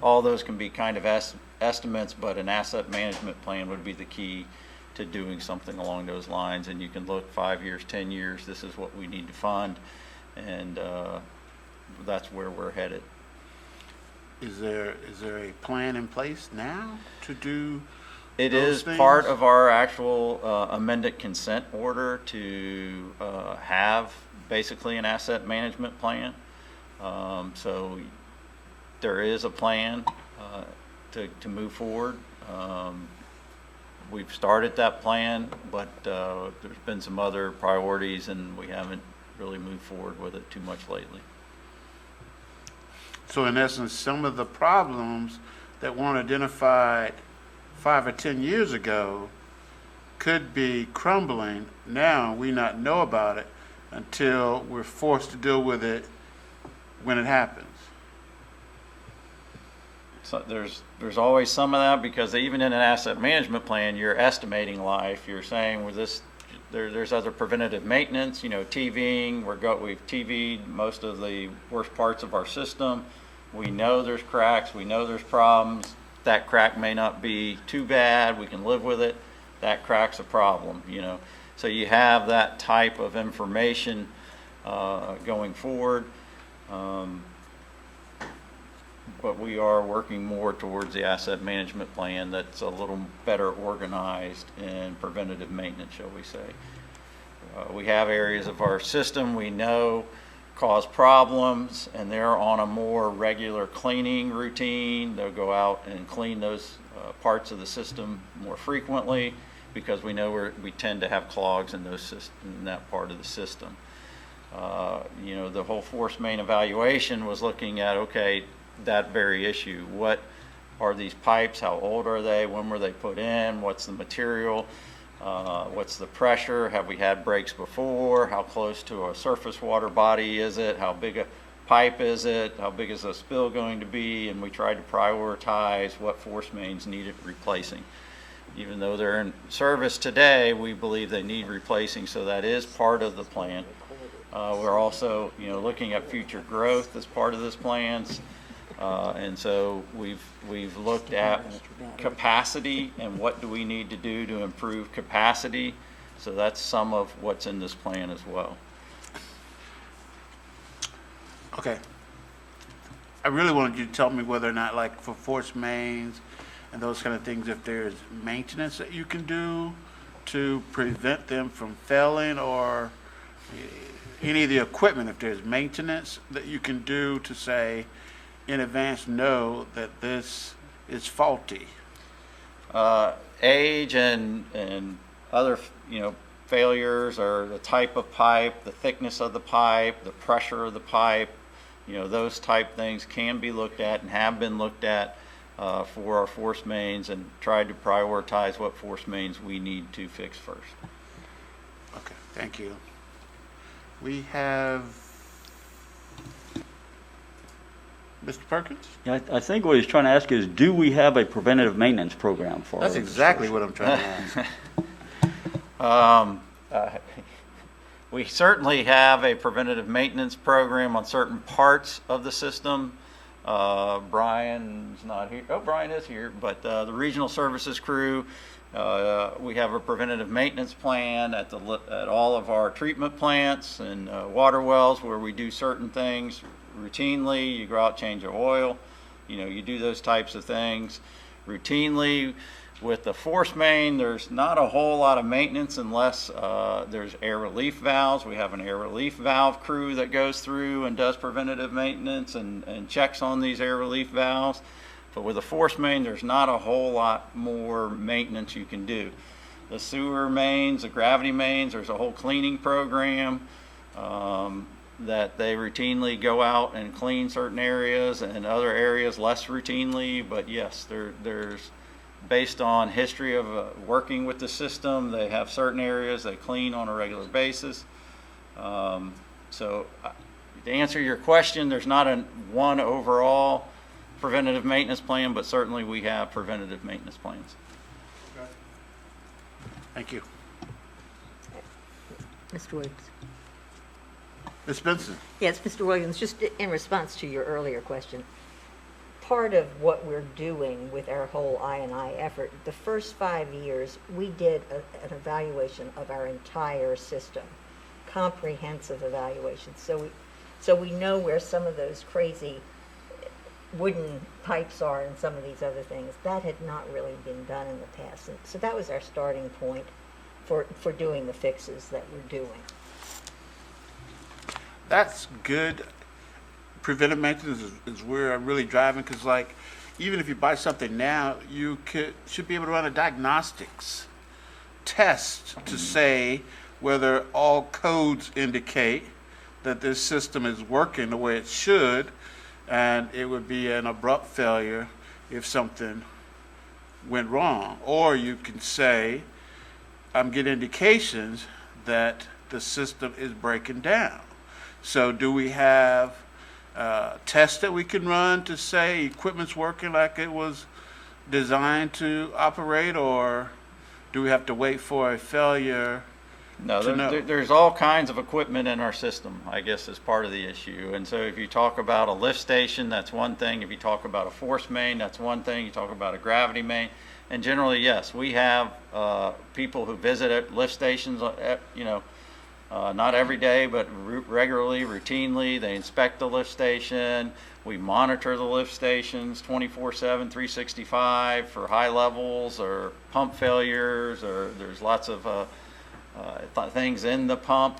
All those can be kind of estimates, but an asset management plan would be the key to doing something along those lines. And you can look 5 years, 10 years, this is what we need to fund, and that's where we're headed. Is there a plan in place now to do It those is things? part of our actual amended consent order to have basically an asset management plan. So there is a plan to move forward. We've started that plan, but there's been some other priorities and we haven't really moved forward with it too much lately. So in essence, some of the problems that weren't identified 5 or 10 years ago could be crumbling now. We not know about it until we're forced to deal with it when it happens. So there's always some of that, because even in an asset management plan, you're estimating life. You're saying, well, this there's other preventative maintenance, TVing. We've TV'd most of the worst parts of our system. We know there's cracks. We know there's problems. That crack may not be too bad. We can live with it. That crack's a problem, So you have that type of information going forward. But we are working more towards the asset management plan that's a little better organized in preventative maintenance, shall we say. We have areas of our system we know cause problems, and they're on a more regular cleaning routine. They'll go out and clean those parts of the system more frequently because we know we tend to have clogs in that part of the system. The whole force main evaluation was looking at, okay, that very issue. What are these pipes? How old are they? When were they put in? What's the material? What's the pressure? Have we had breaks before? How close to a surface water body is it? How big a pipe is it? How big is the spill going to be? And we tried to prioritize what force mains needed replacing. Even though they're in service today, we believe they need replacing, so that is part of the plan. We're also, looking at future growth as part of this plans. And so we've looked at capacity and what do we need to do to improve capacity. So that's some of what's in this plan as well. Okay. I really wanted you to tell me whether or not, like for force mains and those kind of things, if there's maintenance that you can do to prevent them from failing, or any of the equipment, if there's maintenance that you can do to say in advance, know that this is faulty. Age and other failures, or the type of pipe, the thickness of the pipe, the pressure of the pipe, those type things can be looked at and have been looked at for our force mains, and tried to prioritize what force mains we need to fix first. Okay, thank you. We have Mr. Perkins? Yeah, I think what he's trying to ask is, do we have a preventative maintenance program for That's our exactly what I'm trying to ask. We certainly have a preventative maintenance program on certain parts of the system. Brian's not here. Oh, Brian is here, but the regional services crew, we have a preventative maintenance plan at all of our treatment plants and water wells, where we do certain things routinely. You go out, change your oil, you do those types of things routinely. With the force main, there's not a whole lot of maintenance unless there's air relief valves. We have an air relief valve crew that goes through and does preventative maintenance and checks on these air relief valves. But with a force main, there's not a whole lot more maintenance you can do. The sewer mains, the gravity mains, there's a whole cleaning program that they routinely go out and clean certain areas, and other areas less routinely. But yes, there's based on history of working with the system, they have certain areas they clean on a regular basis. So to answer your question, there's not one overall preventative maintenance plan, but certainly we have preventative maintenance plans. Thank you. Mr. Williams. Ms. Benson? Yes, Mr. Williams, just in response to your earlier question, part of what we're doing with our whole I&I effort, the first 5 years, we did an evaluation of our entire system, comprehensive evaluation. So we know where some of those crazy wooden pipes are and some of these other things. That had not really been done in the past. And so that was our starting point for doing the fixes that we're doing. That's good. Preventive maintenance is where I'm really driving, because like, even if you buy something now, you should be able to run a diagnostics test to say whether all codes indicate that this system is working the way it should, and it would be an abrupt failure if something went wrong. Or you can say, I'm getting indications that the system is breaking down. So do we have tests that we can run to say equipment's working like it was designed to operate, or do we have to wait for a failure No, to know? there's all kinds of equipment in our system, I guess, is part of the issue. And so if you talk about a lift station, that's one thing. If you talk about a force main, that's one thing. You talk about a gravity main. And generally, yes, we have people who visit at lift stations, not every day, but regularly, routinely. They inspect the lift station. We monitor the lift stations 24/7, 365 for high levels or pump failures, or there's lots of things in the pump.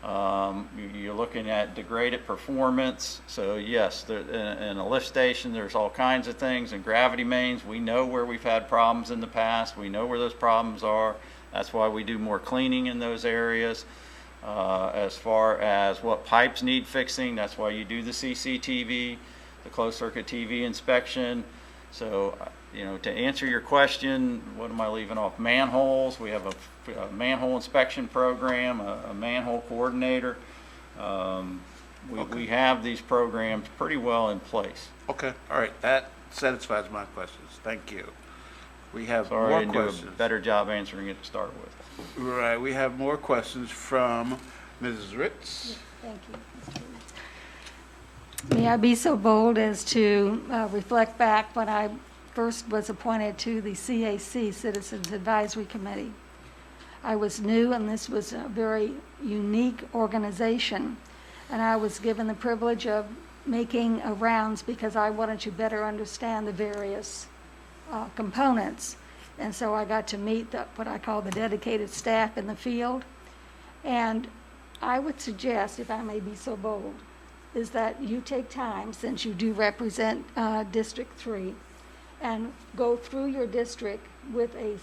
You're looking at degraded performance. So yes, in a lift station, there's all kinds of things. In gravity mains, we know where we've had problems in the past. We know where those problems are. That's why we do more cleaning in those areas. As far as what pipes need fixing, that's why you do the CCTV, the closed circuit TV inspection. So, to answer your question, what am I leaving off? Manholes, we have a manhole inspection program, a manhole coordinator. We have these programs pretty well in place. Okay, all right, that satisfies my questions. Thank you. We have Sorry, I more didn't do questions. a better job answering it to start with. Right, we have more questions from Mrs. Ritz. Thank you, Mr. Reed. May I be so bold as to reflect back when I first was appointed to the CAC, Citizens Advisory Committee. I was new, and this was a very unique organization, and I was given the privilege of making rounds because I wanted to better understand the various components. And so I got to meet what I call the dedicated staff in the field. And I would suggest, if I may be so bold, is that you take time, since you do represent District 3, and go through your district with a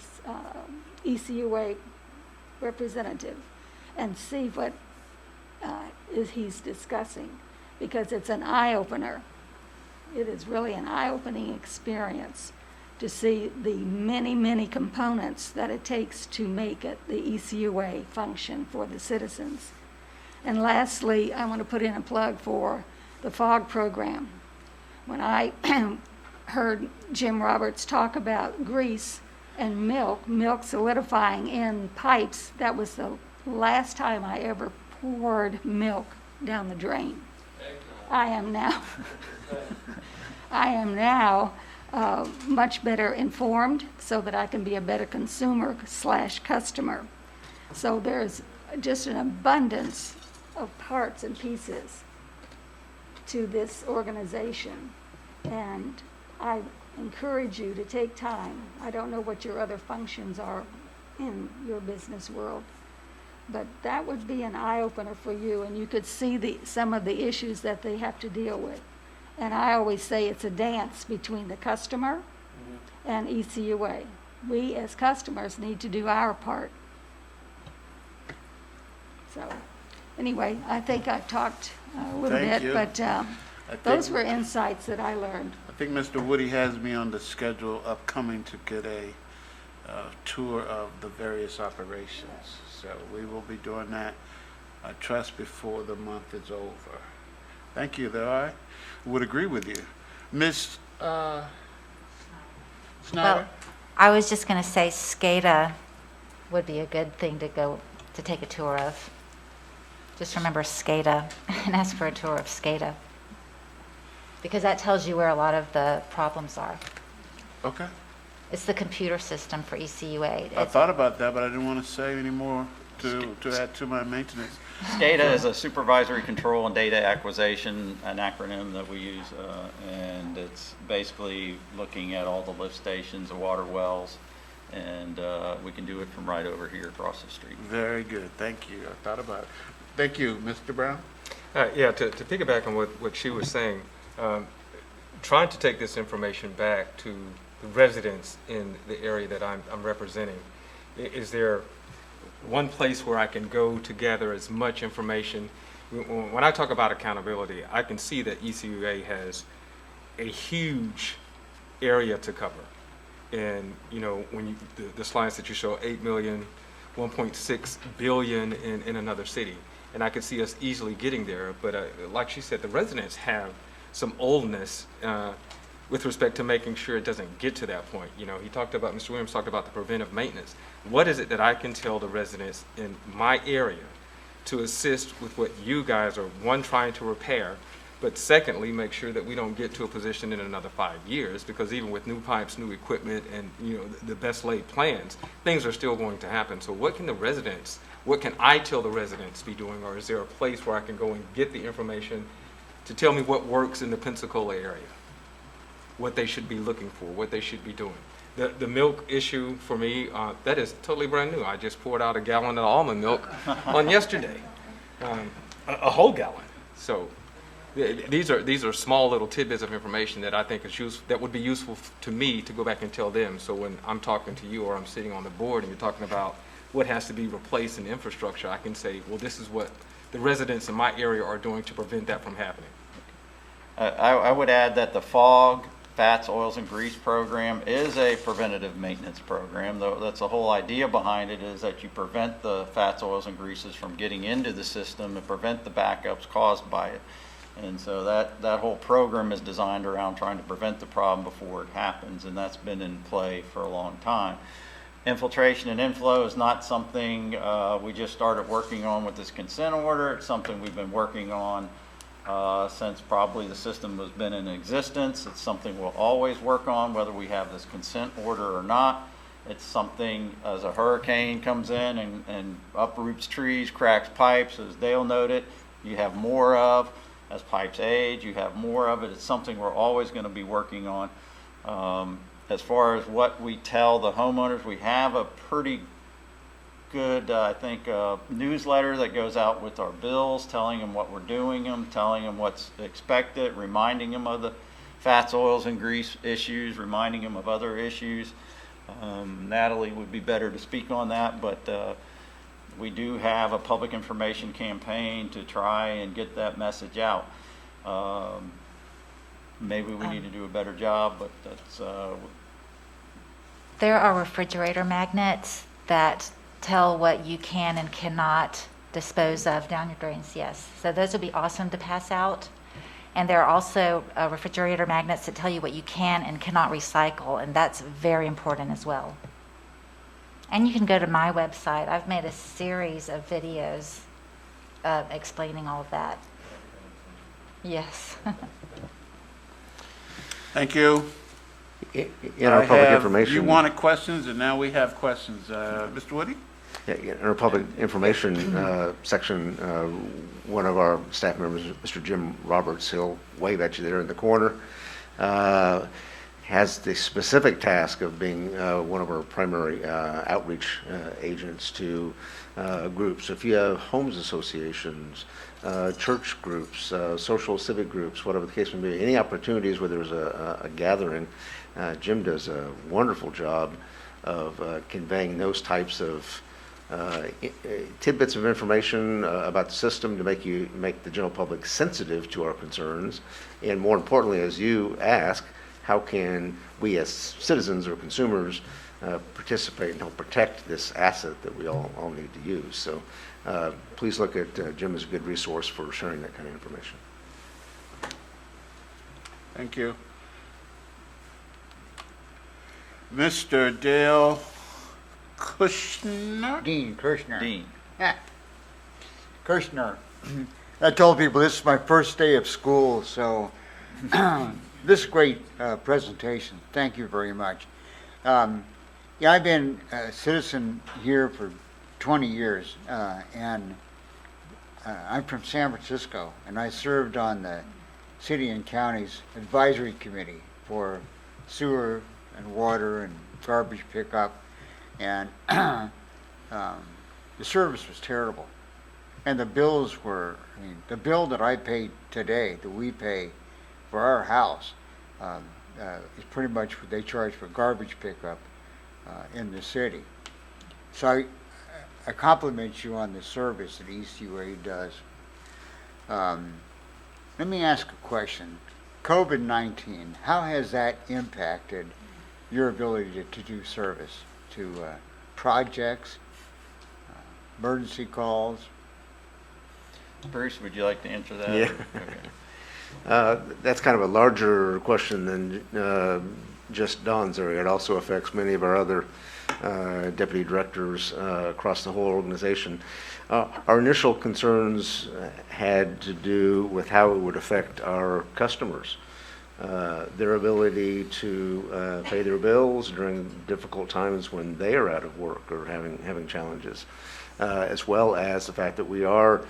ECUA representative and see what he's discussing, because it's an eye-opener. It is really an eye-opening experience to see the many, many components that it takes to make it the ECUA function for the citizens. And lastly, I want to put in a plug for the FOG program. When I heard Jim Roberts talk about grease and milk solidifying in pipes, that was the last time I ever poured milk down the drain. I am now much better informed so that I can be a better consumer/customer. So there's just an abundance of parts and pieces to this organization, and I encourage you to take time. I don't know what your other functions are in your business world, but that would be an eye-opener for you, and you could see some of the issues that they have to deal with. And I always say it's a dance between the customer and ECUA. We as customers need to do our part. So anyway, I think I've talked a little Thank bit, you. but those were insights that I learned. I think Mr. Woody has me on the schedule upcoming to get a tour of the various operations. So we will be doing that, I trust, before the month is over. Thank you, though. I would agree with you. Ms. Snyder? Well, I was just going to say SCADA would be a good thing to take a tour of. Just remember SCADA and ask for a tour of SCADA, because that tells you where a lot of the problems are. Okay. It's the computer system for ECUA. I thought about that, but I didn't want to say any more to add to my maintenance. SCADA is a supervisory control and data acquisition, an acronym that we use, and it's basically looking at all the lift stations, the water wells, and we can do it from right over here across the street. Very good. Thank you. I thought about it. Thank you. Mr. Brown? Yeah, to piggyback on what she was saying, trying to take this information back to the residents in the area that I'm representing. Is there one place where I can go to gather as much information? When I talk about accountability, I can see that ECUA has a huge area to cover. And, when the slides that you show, 8 million, 1.6 billion in another city. And I could see us easily getting there. But like she said, the residents have some oldness with respect to making sure it doesn't get to that point. You know, Mr. Williams talked about the preventive maintenance. What is it that I can tell the residents in my area to assist with what you guys are, one, trying to repair, but secondly, make sure that we don't get to a position in another 5 years, because even with new pipes, new equipment, and, you know, the best laid plans, things are still going to happen. So what can I tell the residents be doing, or is there a place where I can go and get the information to tell me what works in the Pensacola area, what they should be looking for, what they should be doing? The milk issue for me, that is totally brand new. I just poured out a gallon of almond milk on yesterday, a whole gallon. So these are small little tidbits of information that I think that would be useful to me to go back and tell them. So when I'm talking to you or I'm sitting on the board and you're talking about what has to be replaced in infrastructure, I can say, well, this is what the residents in my area are doing to prevent that from happening. I would add that the FOG, Fats, Oils, and Grease program is a preventative maintenance program. Though that's the whole idea behind it, is that you prevent the fats, oils, and greases from getting into the system and prevent the backups caused by it. And so that whole program is designed around trying to prevent the problem before it happens, and that's been in play for a long time. Infiltration and inflow is not something we just started working on with this consent order. It's something we've been working on since probably the system has been in existence. It's something we'll always work on, whether we have this consent order or not. It's something, as a hurricane comes in and uproots trees, cracks pipes, as Dale noted, you have more of. As pipes age, you have more of it. It's something we're always going to be working on. As far as what we tell the homeowners, we have a pretty good, I think, newsletter that goes out with our bills, telling them what we're doing, telling them what's expected, reminding them of the fats, oils, and grease issues, reminding them of other issues. Natalie would be better to speak on that, but we do have a public information campaign to try and get that message out. Maybe we need to do a better job, but that's... There are refrigerator magnets that tell what you can and cannot dispose of down your drains, yes. So those would be awesome to pass out. And there are also refrigerator magnets that tell you what you can and cannot recycle, and that's very important as well. And you can go to my website. I've made a series of videos explaining all of that. Yes. Thank you. In our public information. You wanted questions, and now we have questions. Mr. Woody? Yeah, in our public information section, one of our staff members, Mr. Jim Roberts, he'll wave at you there in the corner, has the specific task of being one of our primary outreach agents to groups. If you have homes associations, church groups, social civic groups, whatever the case may be, any opportunities where there's a gathering, Jim does a wonderful job of conveying those types of tidbits of information about the system to make the general public sensitive to our concerns, and more importantly, as you ask, how can we as citizens or consumers participate and help protect this asset that we all need to use. So please look at Jim as a good resource for sharing that kind of information. Thank you. Mr. Dale Kushner? Dean Kirshner. Dean. Yeah. Kirshner. I told people this is my first day of school, so this is a great presentation. Thank you very much. Yeah, I've been a citizen here for 20 years, and I'm from San Francisco, and I served on the City and County's Advisory Committee for sewer and water and garbage pickup, and the service was terrible. And the bills were, I mean, the bill that I paid today, that we pay for our house, is pretty much what they charge for garbage pickup in the city. So I compliment you on the service that ECUA does. Let me ask a question. COVID-19, how has that impacted your ability to do service to projects, emergency calls? Bruce, would you like to answer that? Yeah. That's kind of a larger question than just Don's area. It also affects many of our other deputy directors across the whole organization. Our initial concerns had to do with how it would affect our customers, their ability to pay their bills during difficult times when they are out of work or having challenges, as well as the fact that we are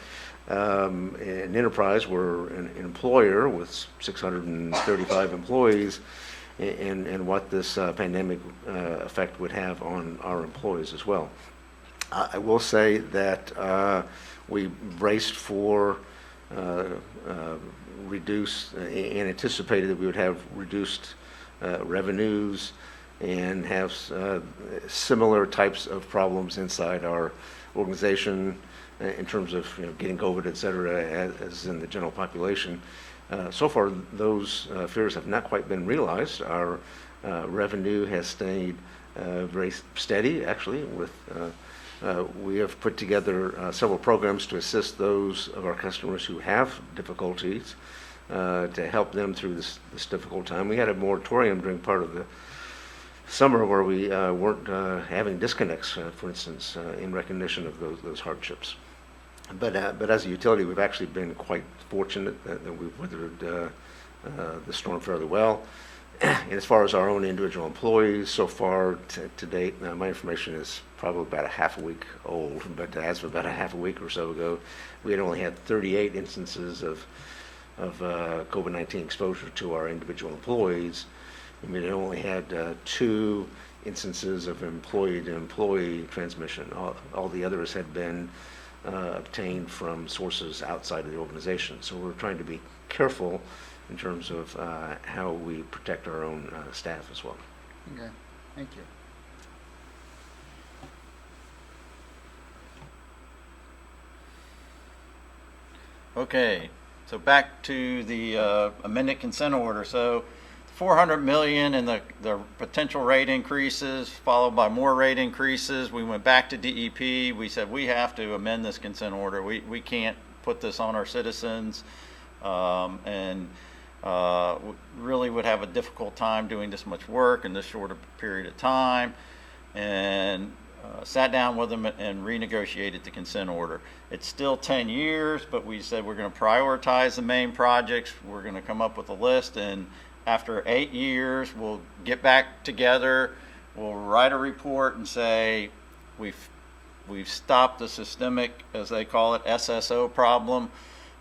an enterprise. We're an employer with 635 employees, and what this pandemic effect would have on our employees as well. I will say that we braced for reduced and anticipated that we would have reduced revenues and have similar types of problems inside our organization in terms of getting COVID, et cetera, as in the general population. So far, those fears have not quite been realized. Our revenue has stayed very steady, actually. We have put together several programs to assist those of our customers who have difficulties to help them through this difficult time. We had a moratorium during part of the summer where we weren't having disconnects, for instance, in recognition of those hardships. But as a utility, we've actually been quite fortunate that we've weathered the storm fairly well. And as far as our own individual employees, so far to date, my information is probably about a half a week old, but as of about a half a week or so ago, we had only had 38 instances of COVID-19 exposure to our individual employees. And we had only had 2 instances of employee-to-employee transmission. All the others had been obtained from sources outside of the organization. So we're trying to be careful in terms of how we protect our own staff as well. Okay, thank you. Okay, so back to the amended consent order. So $400 million and the potential rate increases, followed by more rate increases. We went back to DEP. We said we have to amend this consent order. We can't put this on our citizens, and really would have a difficult time doing this much work in this short period of time. And sat down with them and renegotiated the consent order. It's still 10 years, but we said we're going to prioritize the main projects. We're going to come up with a list, and after 8 years, we'll get back together. We'll write a report and say we've stopped the systemic, as they call it, SSO problem,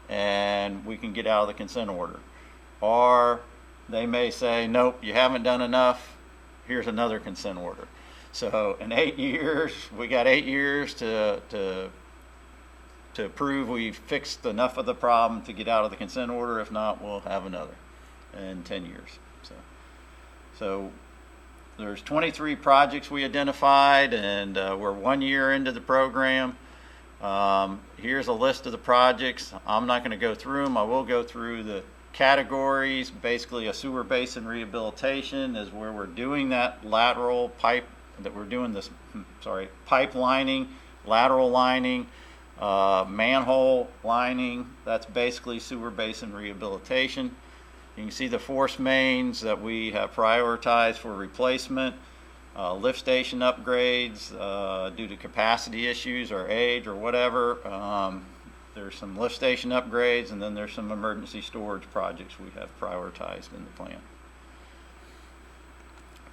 and we can get out of the consent order. Or they may say, nope, you haven't done enough. Here's another consent order. So in 8 years, we got 8 years to prove we've fixed enough of the problem to get out of the consent order. If not, we'll have another in 10 years. So there's 23 projects we identified, and we're 1 year into the program. Here's a list of the projects. I'm not going to go through them. I will go through the categories. Basically, a sewer basin rehabilitation is where we're doing that lateral pipe, that we're doing this, pipe lining, lateral lining, manhole lining. That's basically sewer basin rehabilitation. You can see the force mains that we have prioritized for replacement, lift station upgrades due to capacity issues or age or whatever. There's some lift station upgrades, and then there's some emergency storage projects we have prioritized in the plan.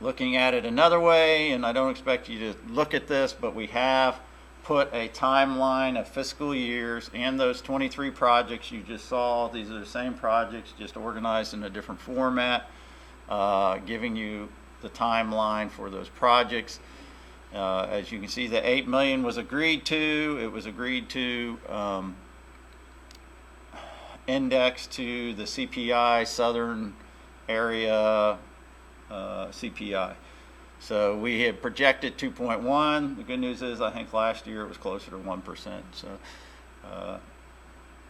Looking at it another way, and I don't expect you to look at this, but we have put a timeline of fiscal years and those 23 projects you just saw. These are the same projects, just organized in a different format, giving you the timeline for those projects. As you can see, the $8 million was agreed to. It was agreed to index to the CPI, Southern Area CPI. So we had projected 2.1. The good news is I think last year it was closer to 1%. So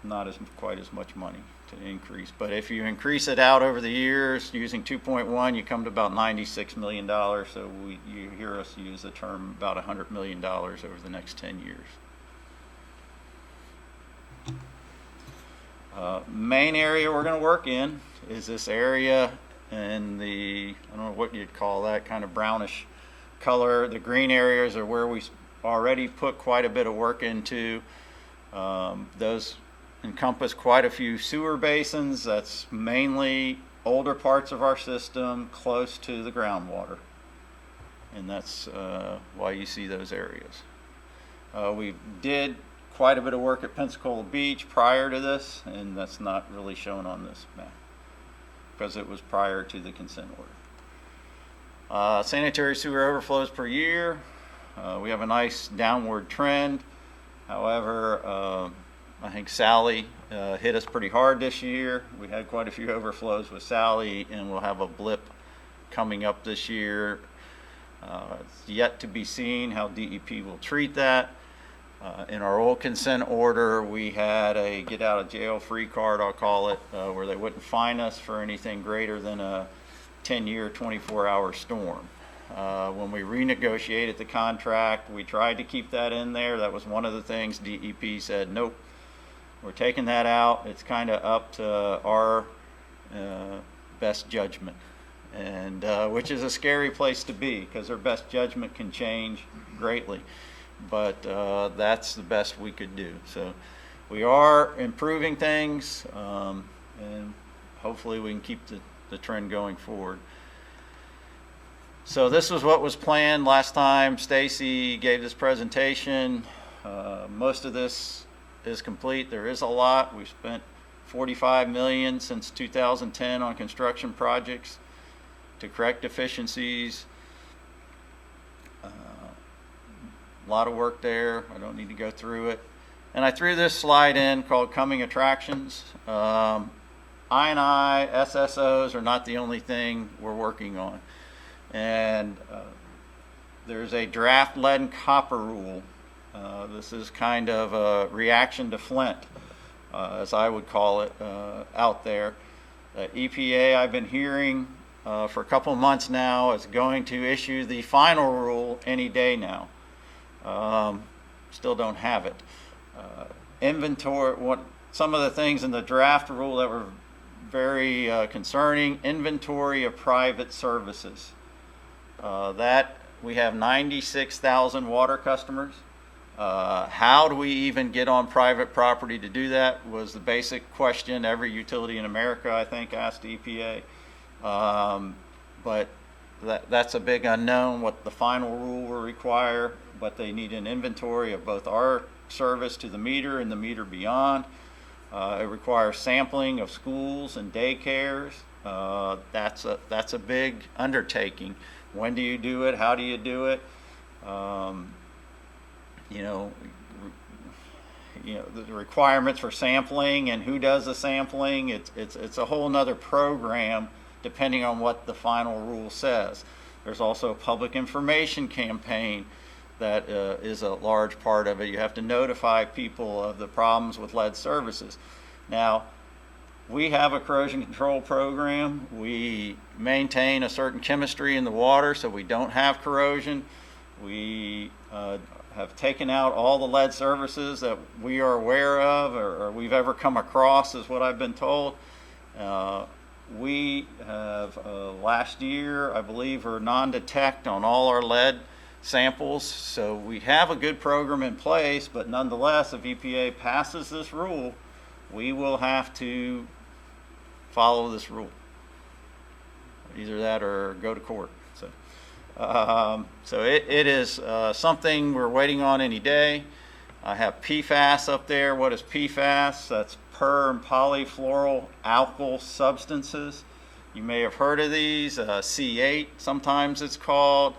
not quite as much money to increase. But if you increase it out over the years using 2.1, you come to about $96 million. So you hear us use the term about $100 million over the next 10 years. Main area we're going to work in is this area in the, I don't know what you'd call that, kind of brownish color. The green areas are where we already put quite a bit of work into. Those encompass quite a few sewer basins. That's mainly older parts of our system close to the groundwater. And that's why you see those areas. We did quite a bit of work at Pensacola Beach prior to this, and that's not really shown on this map because it was prior to the consent order. Sanitary sewer overflows per year. We have a nice downward trend. However, I think Sally hit us pretty hard this year. We had quite a few overflows with Sally, and we'll have a blip coming up this year. It's yet to be seen how DEP will treat that. In our old consent order, we had a get out of jail free card, I'll call it, where they wouldn't fine us for anything greater than a 10-year, 24-hour storm. When we renegotiated the contract, we tried to keep that in there. That was one of the things DEP said, nope, we're taking that out. It's kind of up to our best judgment, and which is a scary place to be because their best judgment can change greatly. But that's the best we could do. So we are improving things, and hopefully we can keep the trend going forward. So this was what was planned last time. Stacy gave this presentation. Most of this is complete. There is a lot. We've spent $45 million since 2010 on construction projects to correct deficiencies. A lot of work there. I don't need to go through it. And I threw this slide in called Coming Attractions. I&I, SSOs are not the only thing we're working on. And there's a draft lead and copper rule. This is kind of a reaction to Flint, as I would call it, out there. EPA, I've been hearing for a couple of months now, is going to issue the final rule any day now. Still don't have it. Inventory, some of the things in the draft rule that were very concerning, inventory of private services. That we have 96,000 water customers. How do we even get on private property to do that was the basic question every utility in America, I think, asked EPA. But that's a big unknown, what the final rule will require, but they need an inventory of both our service to the meter and the meter beyond. It requires sampling of schools and daycares. That's a big undertaking. When do you do it? How do you do it? The requirements for sampling and who does the sampling. It's a whole nother program depending on what the final rule says. There's also a public information campaign that is a large part of it. You have to notify people of the problems with lead services. Now, we have a corrosion control program. We maintain a certain chemistry in the water so we don't have corrosion. We have taken out all the lead services that we are aware of or we've ever come across, is what I've been told. We have last year, I believe, are non-detect on all our lead samples. So we have a good program in place, but nonetheless, if EPA passes this rule, we will have to follow this rule. Either that or go to court. So it is something we're waiting on any day. I have PFAS up there. What is PFAS? That's per and polyfluoroalkyl substances. You may have heard of these, C8 sometimes it's called.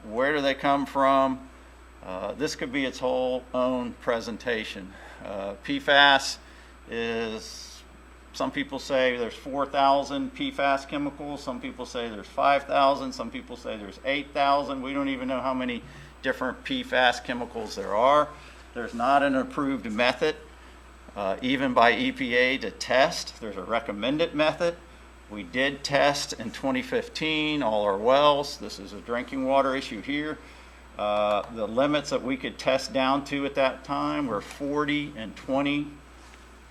Where do they come from? This could be its whole own presentation. PFAS is, some people say there's 4,000 PFAS chemicals, some people say there's 5,000, some people say there's 8,000. We don't even know how many different PFAS chemicals there are. There's not an approved method, even by EPA, to test. There's a recommended method. We did test in 2015 all our wells. This is a drinking water issue here. The limits that we could test down to at that time were 40 and 20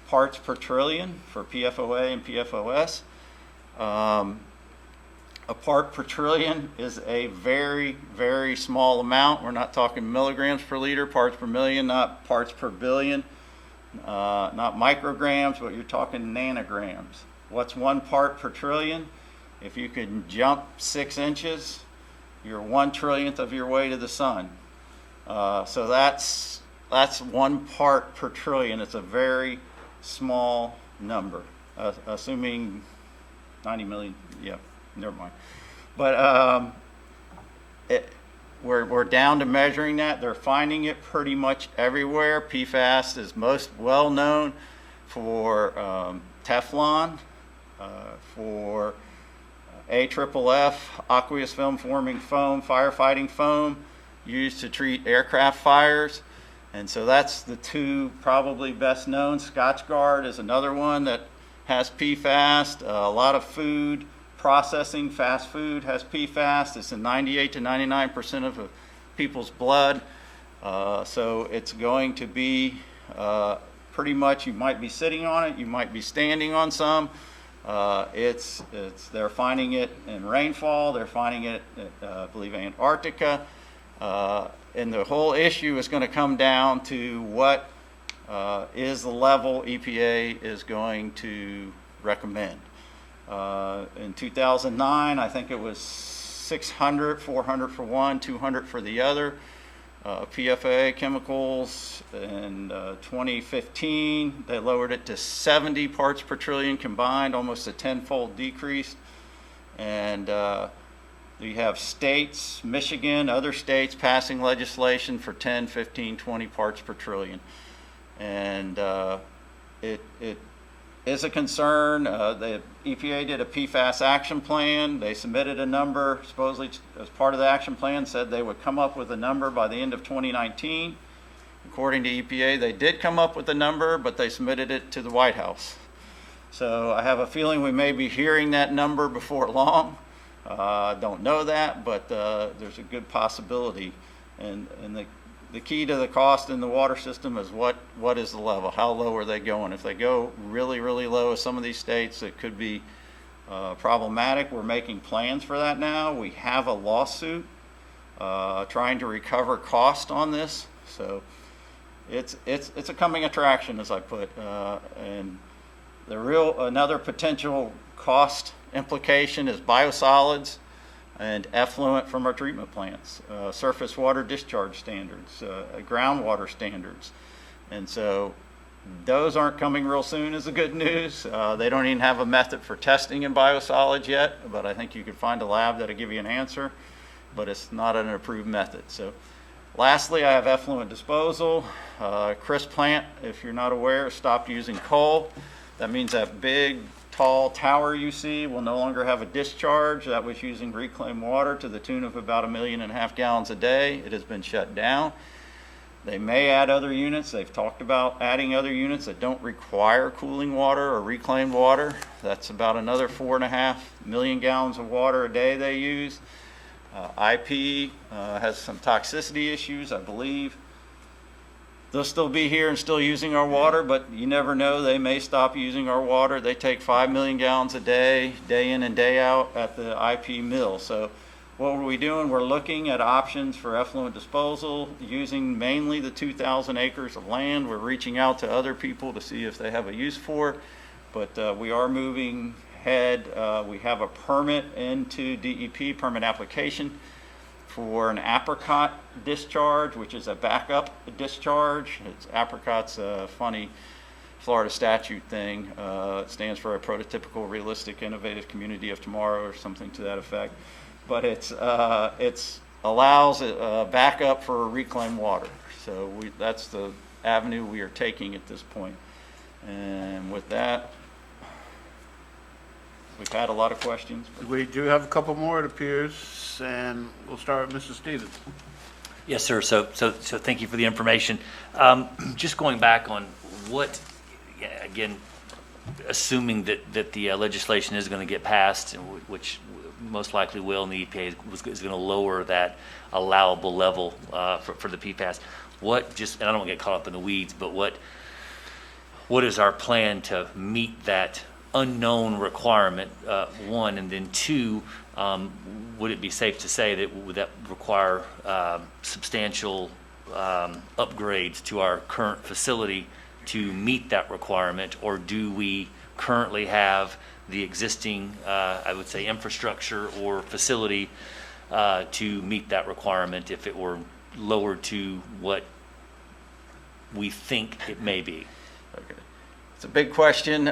parts per trillion for PFOA and PFOS. A part per trillion is a very, very small amount. We're not talking milligrams per liter, parts per million, not parts per billion, not micrograms, but you're talking nanograms. What's 1 part per trillion? If you can jump 6 inches, you're 1/trillionth of your way to the sun. So that's 1 part per trillion. It's a very small number, assuming 90 million, yeah, never mind. But we're down to measuring that. They're finding it pretty much everywhere. PFAS is most well known for Teflon, for AFFF, aqueous film forming foam, firefighting foam, used to treat aircraft fires. And so that's the 2 probably best known. Scotchgard is another one that has PFAS. A lot of food processing, fast food has PFAS. It's in 98 to 99% of people's blood. So it's going to be pretty much, you might be sitting on it, you might be standing on some. They're finding it in rainfall, they're finding it at, I believe, Antarctica. And the whole issue is going to come down to what is the level EPA is going to recommend. In 2009, I think it was 600, 400 for one, 200 for the other. PFA chemicals in 2015, they lowered it to 70 parts per trillion combined, almost a 10-fold decrease. And you have states, Michigan, other states passing legislation for 10, 15, 20 parts per trillion. And it is a concern. The EPA did a PFAS action plan. They submitted a number, supposedly as part of the action plan, said they would come up with a number by the end of 2019. According to EPA, they did come up with a number, but they submitted it to the White House. So I have a feeling we may be hearing that number before long. I don't know that, but there's a good possibility. And the key to the cost in the water system is what is the level? How low are they going? If they go really, really low, as some of these states, it could be problematic. We're making plans for that now. We have a lawsuit trying to recover cost on this. So it's a coming attraction, as I put. And another potential cost implication is biosolids and effluent from our treatment plants, surface water discharge standards, groundwater standards. And so those aren't coming real soon is the good news. They don't even have a method for testing in biosolids yet, but I think you could find a lab that'll give you an answer, but it's not an approved method. So lastly, I have effluent disposal. Chris Plant, if you're not aware, stopped using coal. That means that big, tall tower you see will no longer have a discharge. That was using reclaimed water to the tune of about 1.5 million gallons a day. It has been shut down. They may add other units. They've talked about adding other units that don't require cooling water or reclaimed water. That's about another 4.5 million gallons of water a day they use. IP has some toxicity issues, I believe. They'll still be here and still using our water, but you never know. They may stop using our water. They take 5 million gallons a day in and day out at the IP mill. So what are we doing? We're looking at options for effluent disposal using mainly the 2,000 acres of land. We're reaching out to other people to see if they have a use for it, but we are moving ahead. We have a permit into DEP, permit application, for an apricot discharge, which is a backup discharge. Apricot's a funny Florida statute thing. It stands for a prototypical, realistic, innovative community of tomorrow, or something to that effect. But it's allows a backup for reclaimed water. So that's the avenue we are taking at this point. And with that, we've had a lot of questions. We do have a couple more, it appears, and we'll start with Mr. Stevens. Yes, sir. So thank you for the information. Just going back on what, again, assuming that the legislation is going to get passed, which most likely will, and the EPA is going to lower that allowable level for the PFAS. And I don't want to get caught up in the weeds, but what is our plan to meet that unknown requirement, one, and then two, would it be safe to say that would that require substantial upgrades to our current facility to meet that requirement, or do we currently have the existing, I would say, infrastructure or facility to meet that requirement if it were lowered to what we think it may be? Okay. It's a big question.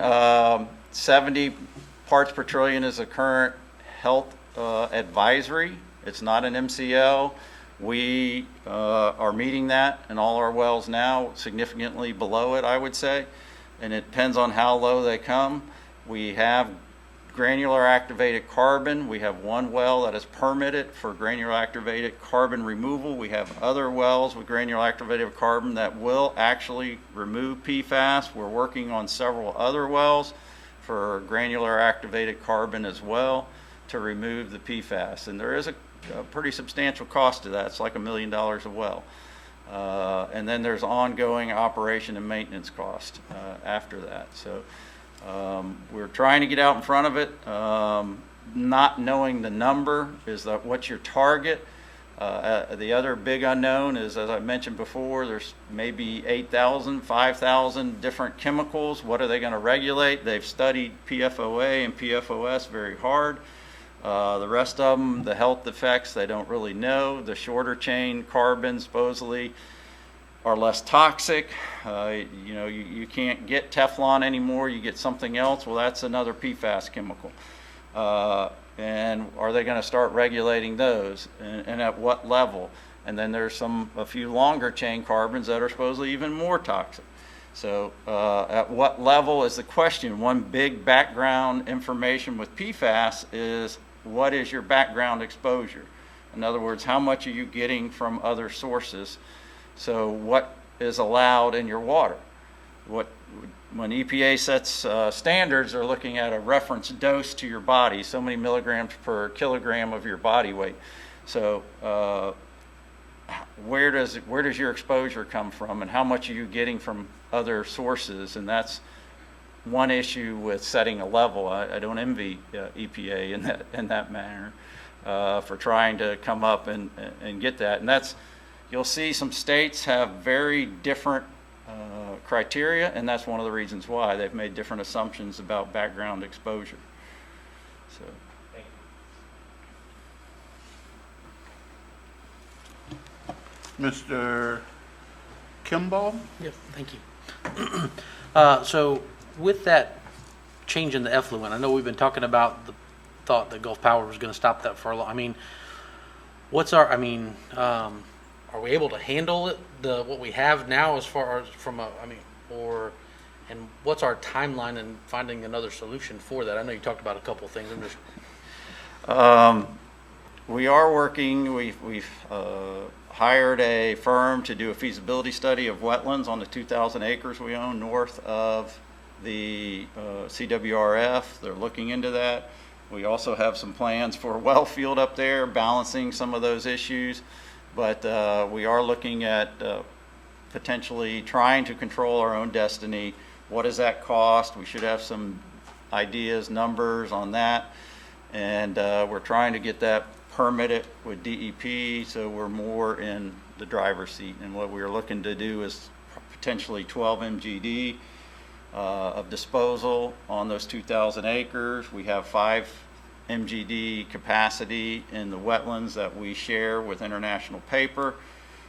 70 parts per trillion is a current health advisory. It's not an MCL. We are meeting that in all our wells now, significantly below it, I would say. And it depends on how low they come. We have granular activated carbon. We have one well that is permitted for granular activated carbon removal. We have other wells with granular activated carbon that will actually remove PFAS. We're working on several other wells for granular activated carbon as well to remove the PFAS. And there is a pretty substantial cost to that. It's like $1 million a well. And then there's ongoing operation and maintenance cost after that. So we're trying to get out in front of it. Not knowing the number is that what's your target. The other big unknown is, as I mentioned before, there's maybe 8,000, 5,000 different chemicals. What are they going to regulate? They've studied PFOA and PFOS very hard. The rest of them, the health effects, they don't really know. The shorter chain carbon supposedly are less toxic. You can't get Teflon anymore. You get something else. Well, that's another PFAS chemical. And are they going to start regulating those, and at what level? And then there's a few longer chain carbons that are supposedly even more toxic. So at what level is the question. One big background information with PFAS is, what is your background exposure? In other words, how much are you getting from other sources? So what is allowed in your water? When EPA sets standards, they're looking at a reference dose to your body, so many milligrams per kilogram of your body weight. So where does your exposure come from, and how much are you getting from other sources? And that's one issue with setting a level. I don't envy EPA in that manner for trying to come up and get that. And you'll see some states have very different criteria, and that's one of the reasons why they've made different assumptions about background exposure. So. Mr. Kimball? Yes, thank you. So with that change in the effluent, I know we've been talking about the thought that Gulf Power was going to stop that for a long. I mean, are we able to handle it, what we have now, as far as and what's our timeline in finding another solution for that? I know you talked about a couple of things. We are working. We've hired a firm to do a feasibility study of wetlands on the 2,000 acres we own north of the CWRF. They're looking into that. We also have some plans for a well field up there, balancing some of those issues. But we are looking at potentially trying to control our own destiny. What does that cost? We should have some ideas, numbers on that. And we're trying to get that permitted with DEP, so we're more in the driver's seat. And what we're looking to do is potentially 12 MGD of disposal on those 2,000 acres. We have 5 MGD capacity in the wetlands that we share with International Paper.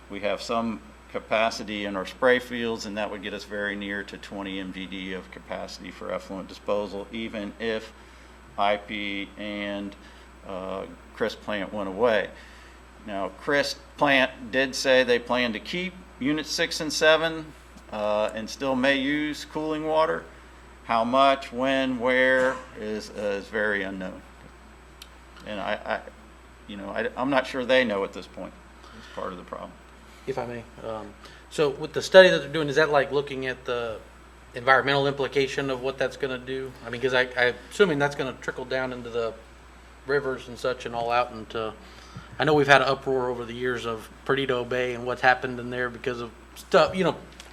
We have some capacity in our spray fields, and that would get us very near to 20 MGD of capacity for effluent disposal, even if IP and Crist plant went away. Now, Crist plant did say they plan to keep units 6 and 7 and still may use cooling water. How much, when, where is very unknown. And I'm not sure they know at this point. It's part of the problem. If I may. So with the study that they're doing, is that like looking at the environmental implication of what that's going to do? I mean, because I'm assuming that's going to trickle down into the rivers and such and all out into, I know we've had an uproar over the years of Perdido Bay and what's happened in there because of stuff,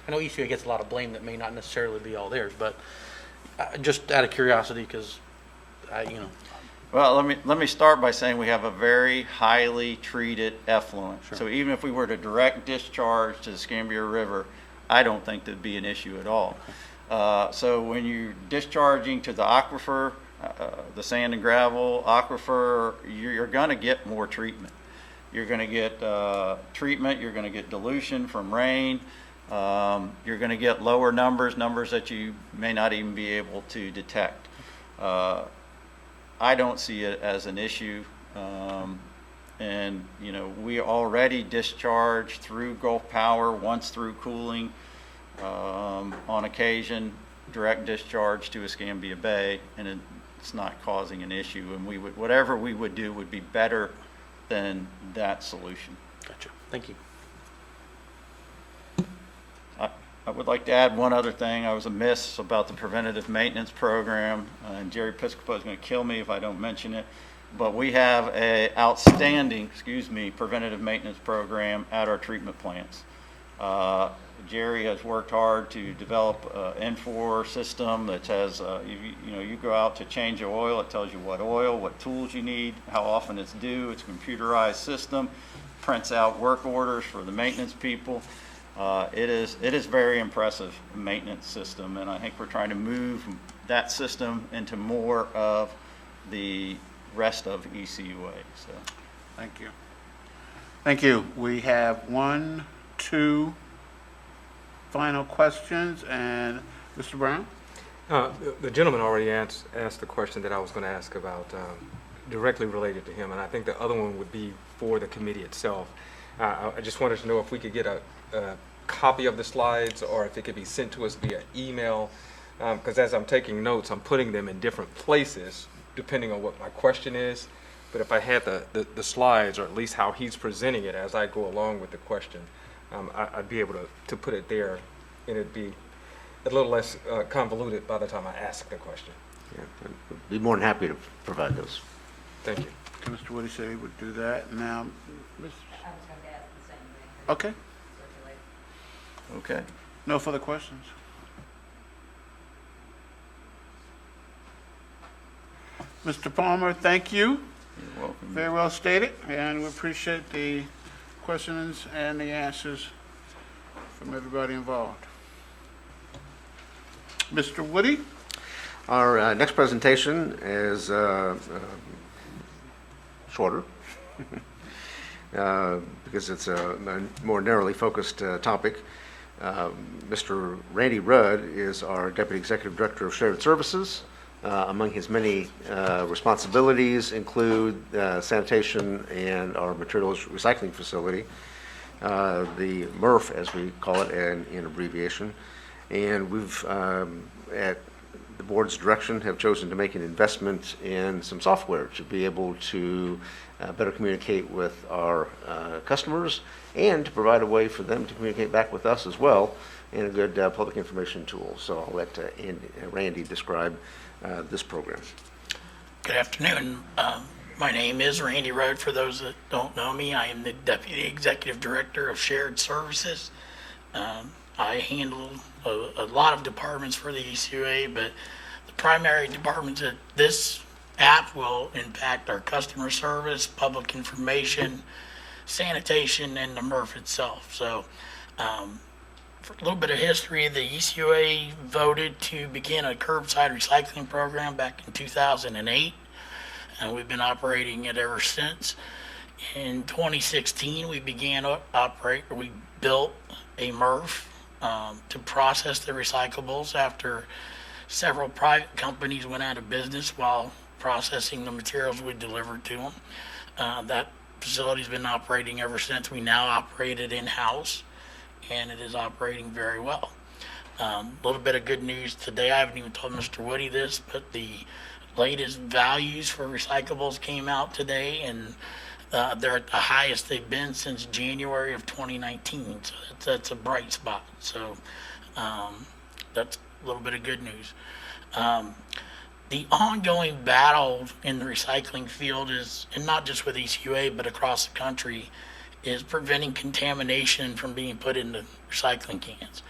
I know ECUA gets a lot of blame that may not necessarily be all theirs, but just out of curiosity, because Well, let me start by saying we have a very highly treated effluent. So even if we were to direct discharge to the Escambia River, I don't think there'd be an issue at all. So when you're discharging to the aquifer, the sand and gravel aquifer, you're going to get more treatment. You're going to get treatment, you're going to get dilution from rain, you're going to get lower numbers that you may not even be able to detect. I don't see it as an issue. And, we already discharge through Gulf Power, once through cooling, on occasion, direct discharge to Escambia Bay, and it's not causing an issue. And whatever we would do would be better than that solution. Gotcha. Thank you. I would like to add one other thing. I was amiss about the preventative maintenance program, and Jerry Piscopo is going to kill me if I don't mention it. But we have a outstanding, preventative maintenance program at our treatment plants. Jerry has worked hard to develop an N4 system that has, you go out to change the oil, it tells you what oil, what tools you need, how often it's due. It's a computerized system, prints out work orders for the maintenance people. It is very impressive maintenance system, and I think we're trying to move that system into more of the rest of ECUA. So, Thank you. Thank you. We have 1, 2 final questions, and Mr. Brown? The gentleman already asked the question that I was going to ask about, directly related to him, and I think the other one would be for the committee itself. I just wanted to know if we could get a copy of the slides, or if it could be sent to us via email, because as I'm taking notes, I'm putting them in different places depending on what my question is. But if I had the slides, or at least how he's presenting it as I go along with the question, I'd be able to put it there, and it'd be a little less convoluted by the time I ask the question. Yeah, I'd be more than happy to provide those. Thank you. Mr. Woody said he would do that. Now, I was going to ask the same thing. okay. okay. No further questions? Mr. Palmer, thank you. You're welcome. Very well stated, and we appreciate the questions and the answers from everybody involved. Mr. Woody? Our next presentation is shorter because it's a more narrowly focused topic. Mr. Randy Rudd is our Deputy Executive Director of Shared Services. Among his many responsibilities include sanitation and our materials recycling facility, the MRF as we call it in abbreviation. And we've, at the board's direction, have chosen to make an investment in some software to be able to better communicate with our customers, and to provide a way for them to communicate back with us as well, in a good public information tool. So I'll let Randy describe this program. Good afternoon. My name is Randy Rudd. For those that don't know me, I am the Deputy Executive Director of Shared Services. I handle a lot of departments for the ECUA, but the primary departments that this app will impact are customer service, public information, sanitation, and the MRF itself. So for a little bit of history, the ECUA voted to begin a curbside recycling program back in 2008, and we've been operating it ever since. In 2016, we we built a MRF to process the recyclables after several private companies went out of business while processing the materials we delivered to them. That facility's been operating ever since. We now operate it in-house, and it is operating very well. A little bit of good news today. I haven't even told Mr. Woody this, but the latest values for recyclables came out today, and they're at the highest they've been since January of 2019. So that's a bright spot. So that's a little bit of good news. The ongoing battle in the recycling field is, and not just with ECUA, but across the country, is preventing contamination from being put into recycling cans.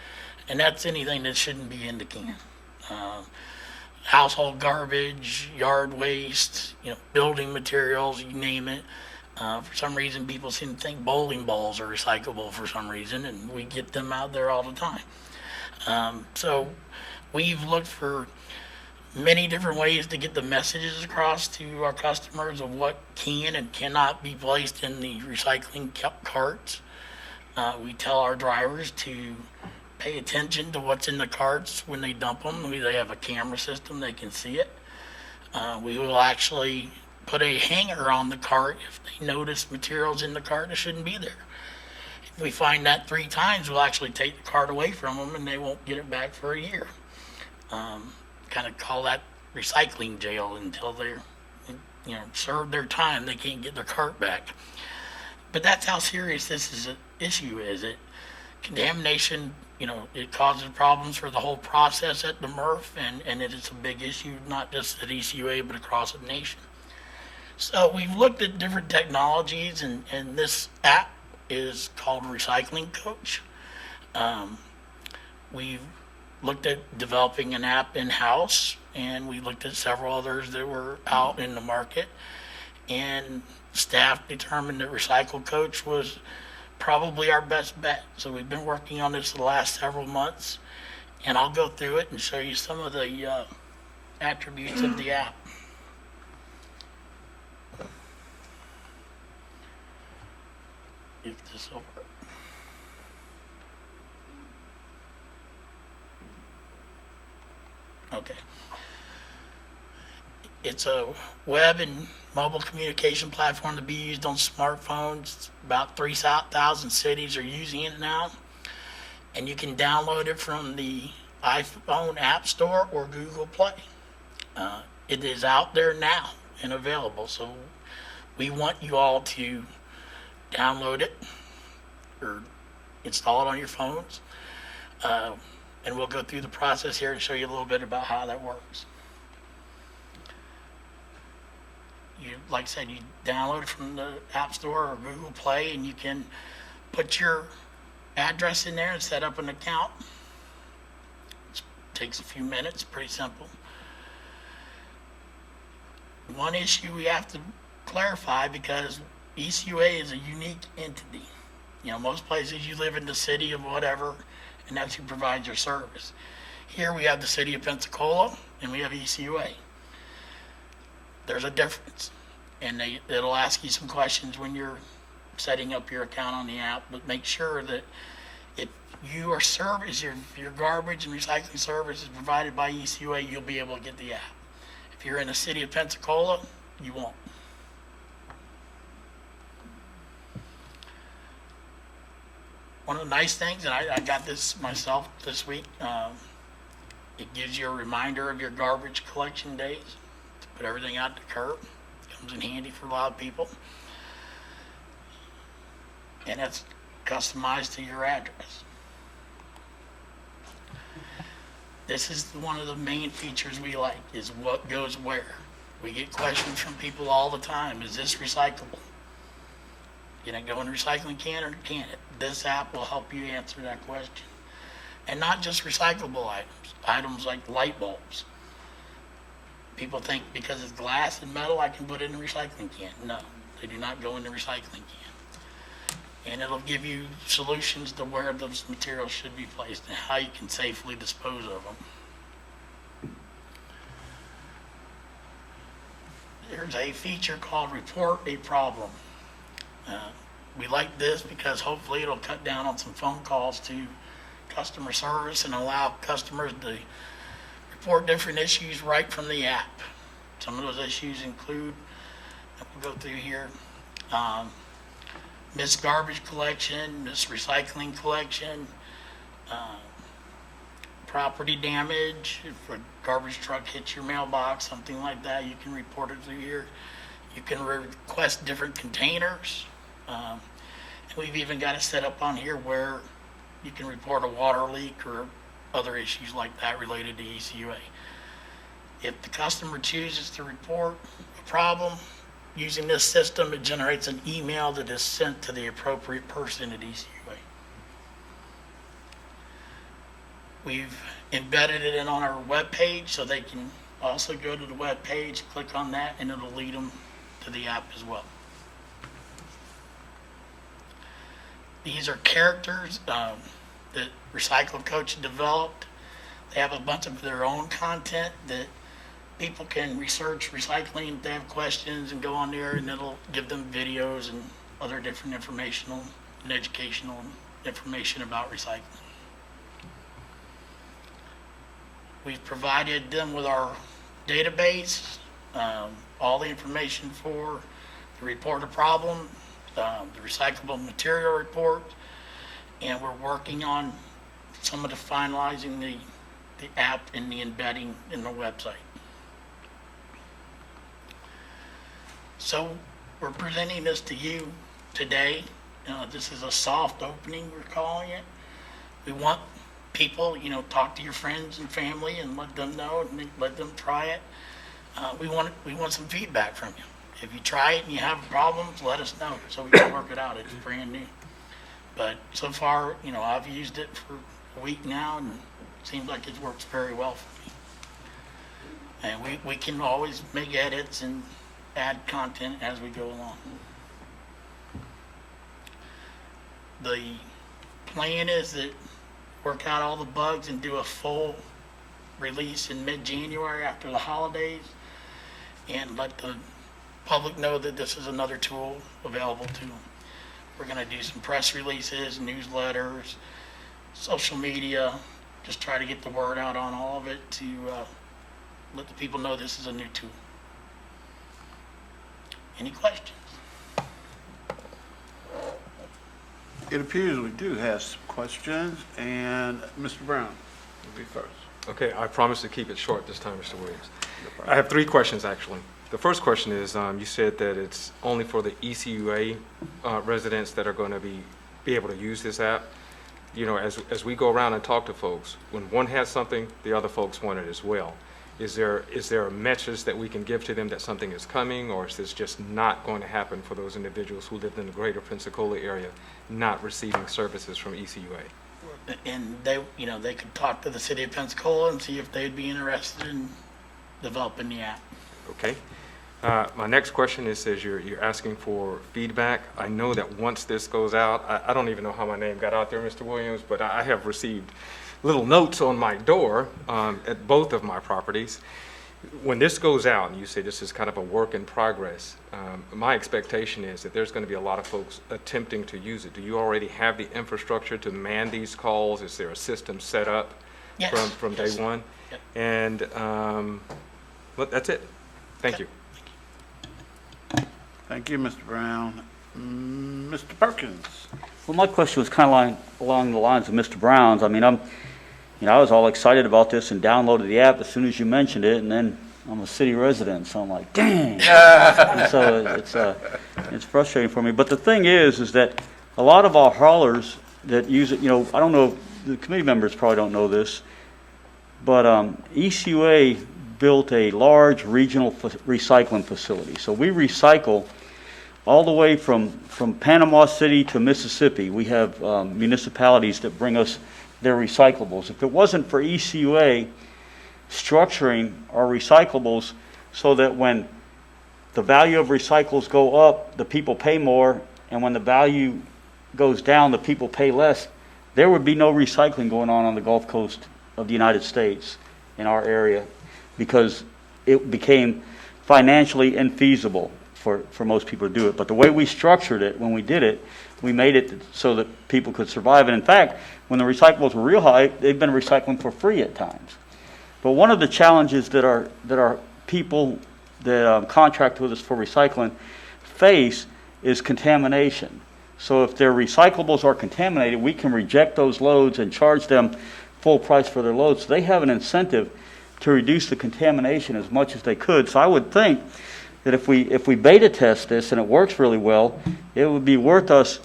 and that's anything that shouldn't be in the can. Household garbage, yard waste, building materials, you name it. For some reason, people seem to think bowling balls are recyclable for some reason, and we get them out there all the time. So we've looked for many different ways to get the messages across to our customers of what can and cannot be placed in the recycling carts. We tell our drivers to pay attention to what's in the carts when they dump them. They have a camera system, they can see it. We will actually put a hanger on the cart if they notice materials in the cart that shouldn't be there. If we find that 3 times, we'll actually take the cart away from them and they won't get it back for a year. Kind of call that recycling jail until they're, served their time. They can't get their cart back. But that's how serious this is an issue is. Contamination, it causes problems for the whole process at the MRF, and it is a big issue, not just at ECUA, but across the nation. So we've looked at different technologies, and this app is called Recycling Coach. We've looked at developing an app in-house, and we looked at several others that were out in the market, and staff determined that Recycle Coach was probably our best bet. So we've been working on this the last several months, and I'll go through it and show you some of the attributes of the app. If this will work. Okay. It's a web and mobile communication platform to be used on smartphones. About 3,000 cities are using it now. And you can download it from the iPhone App Store or Google Play. It is out there now and available. So we want you all to download it or install it on your phones. And we'll go through the process here and show you a little bit about how that works. Like I said, you download it from the App Store or Google Play, and you can put your address in there and set up an account. It takes a few minutes, pretty simple. One issue we have to clarify, because ECUA is a unique entity. Most places you live in the city of whatever, and that's who provides your service. Here we have the city of Pensacola, and we have ECUA. There's a difference, and it'll ask you some questions when you're setting up your account on the app, but make sure that if your service, your garbage and recycling service is provided by ECUA, you'll be able to get the app. If you're in the city of Pensacola, you won't. One of the nice things, and I got this myself this week, it gives you a reminder of your garbage collection days to put everything out to curb. Comes in handy for a lot of people. And it's customized to your address. This is one of the main features we like, is what goes where. We get questions from people all the time. Is this recyclable? Can it go in a recycling can or can't it? This app will help you answer that question. And not just recyclable items like light bulbs. People think because it's glass and metal, I can put it in a recycling can. No, they do not go in the recycling can. And it'll give you solutions to where those materials should be placed and how you can safely dispose of them. There's a feature called Report a Problem. We like this because hopefully it'll cut down on some phone calls to customer service and allow customers to report different issues right from the app. Some of those issues include, we'll go through here, missed garbage collection, missed recycling collection, property damage. If a garbage truck hits your mailbox, something like that, you can report it through here. You can request different containers. And we've even got it set up on here where you can report a water leak or other issues like that related to ECUA. If the customer chooses to report a problem using this system, it generates an email that is sent to the appropriate person at ECUA. We've embedded it in on our webpage, so they can also go to the webpage, click on that, and it'll lead them to the app as well. These are characters that Recycle Coach developed. They have a bunch of their own content that people can research recycling if they have questions and go on there, and it'll give them videos and other different informational and educational information about recycling. We've provided them with our database, all the information for the report of problem, the recyclable material report, and we're working on some of the finalizing the app and the embedding in the website. So we're presenting this to you today. This is a soft opening, we're calling it. We want people, talk to your friends and family and let them know and let them try it. We want some feedback from you. If you try it and you have problems, let us know so we can work it out. It's brand new. But so far, I've used it for a week now, and it seems like it works very well for me. And we can always make edits and add content as we go along. The plan is that work out all the bugs and do a full release in mid-January after the holidays, and let the public know that this is another tool available to them. We're going to do some press releases, newsletters, social media, just try to get the word out on all of it to let the people know this is a new tool. Any questions? It appears we do have some questions, and Mr. Brown will be first. Okay, I promise to keep it short this time, Mr. Williams. I have 3 questions, actually. The first question is, you said that it's only for the ECUA residents that are going to be able to use this app. As we go around and talk to folks, when one has something, the other folks want it as well. Is there a message that we can give to them that something is coming, or is this just not going to happen for those individuals who live in the greater Pensacola area not receiving services from ECUA? And they could talk to the city of Pensacola and see if they'd be interested in developing the app. Okay. My next question is, as you're asking for feedback, I know that once this goes out, I don't even know how my name got out there, Mr. Williams, but I have received little notes on my door at both of my properties. When this goes out, and you say this is kind of a work in progress, my expectation is that there's going to be a lot of folks attempting to use it. Do you already have the infrastructure to man these calls? Is there a system set up from day one? Yep. And that's it. Thank you. Thank you, Mr. Brown. Mr. Perkins. Well, my question was kind of along the lines of Mr. Brown's. I mean, I was all excited about this and downloaded the app as soon as you mentioned it, and then I'm a city resident, so I'm like, dang. And so it's frustrating for me. But the thing is that a lot of our haulers that use it, I don't know, the committee members probably don't know this, but ECUA built a large regional recycling facility. So we recycle all the way from Panama City to Mississippi. We have municipalities that bring us their recyclables. If it wasn't for ECUA structuring our recyclables so that when the value of recycles go up, the people pay more, and when the value goes down, the people pay less, there would be no recycling going on the Gulf Coast of the United States in our area, because it became financially infeasible for most people to do it. But the way we structured it when we did it, we made it so that people could survive. And in fact, when the recyclables were real high, they've been recycling for free at times. But one of the challenges that our people that contract with us for recycling face is contamination. So if their recyclables are contaminated, we can reject those loads and charge them full price for their loads. So they have an incentive to reduce the contamination as much as they could. So I would think that if we beta test this and it works really well, it would be worth us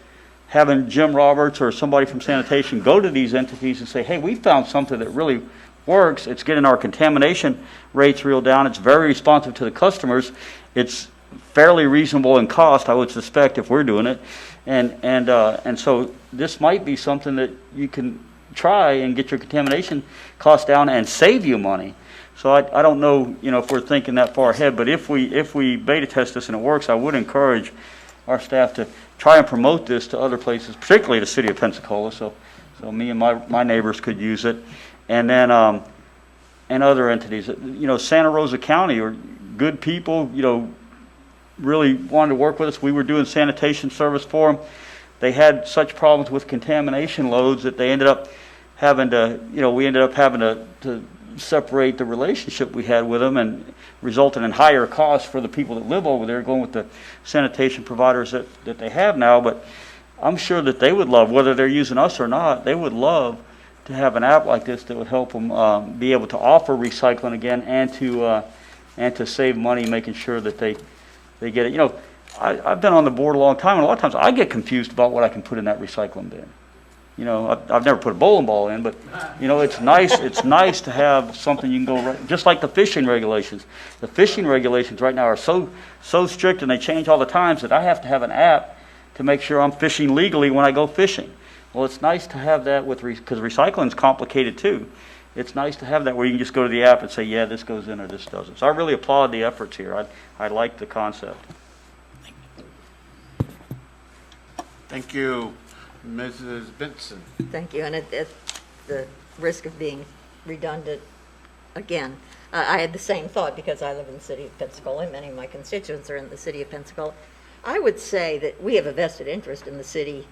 having Jim Roberts or somebody from sanitation go to these entities and say, hey, we found something that really works. It's getting our contamination rates real down. It's very responsive to the customers. It's fairly reasonable in cost, I would suspect, if we're doing it. And so this might be something that you can try and get your contamination costs down and save you money. So I don't know, if we're thinking that far ahead, but if we beta test this and it works, I would encourage our staff to try and promote this to other places, particularly the city of Pensacola, so me and my neighbors could use it. And then, and other entities. Santa Rosa County are good people, really wanted to work with us. We were doing sanitation service for them. They had such problems with contamination loads that they ended up having to, to separate the relationship we had with them, and resulted in higher costs for the people that live over there, going with the sanitation providers that they have now. But I'm sure that they would love, whether they're using us or not, they would love to have an app like this that would help them be able to offer recycling again, and to save money, making sure that they get it. I've been on the board a long time, and a lot of times I get confused about what I can put in that recycling bin. I've never put a bowling ball in, but it's nice. It's nice to have something you can go just like the fishing regulations. The fishing regulations right now are so strict, and they change all the times, that I have to have an app to make sure I'm fishing legally when I go fishing. Well, it's nice to have that because recycling is complicated too. It's nice to have that where you can just go to the app and say, yeah, this goes in or this doesn't. So I really applaud the efforts here. I like the concept. Thank you. Mrs. Benson. Thank you. And at the risk of being redundant again, I had the same thought because I live in the city of Pensacola, and many of my constituents are in the city of Pensacola. I would say that we have a vested interest in the city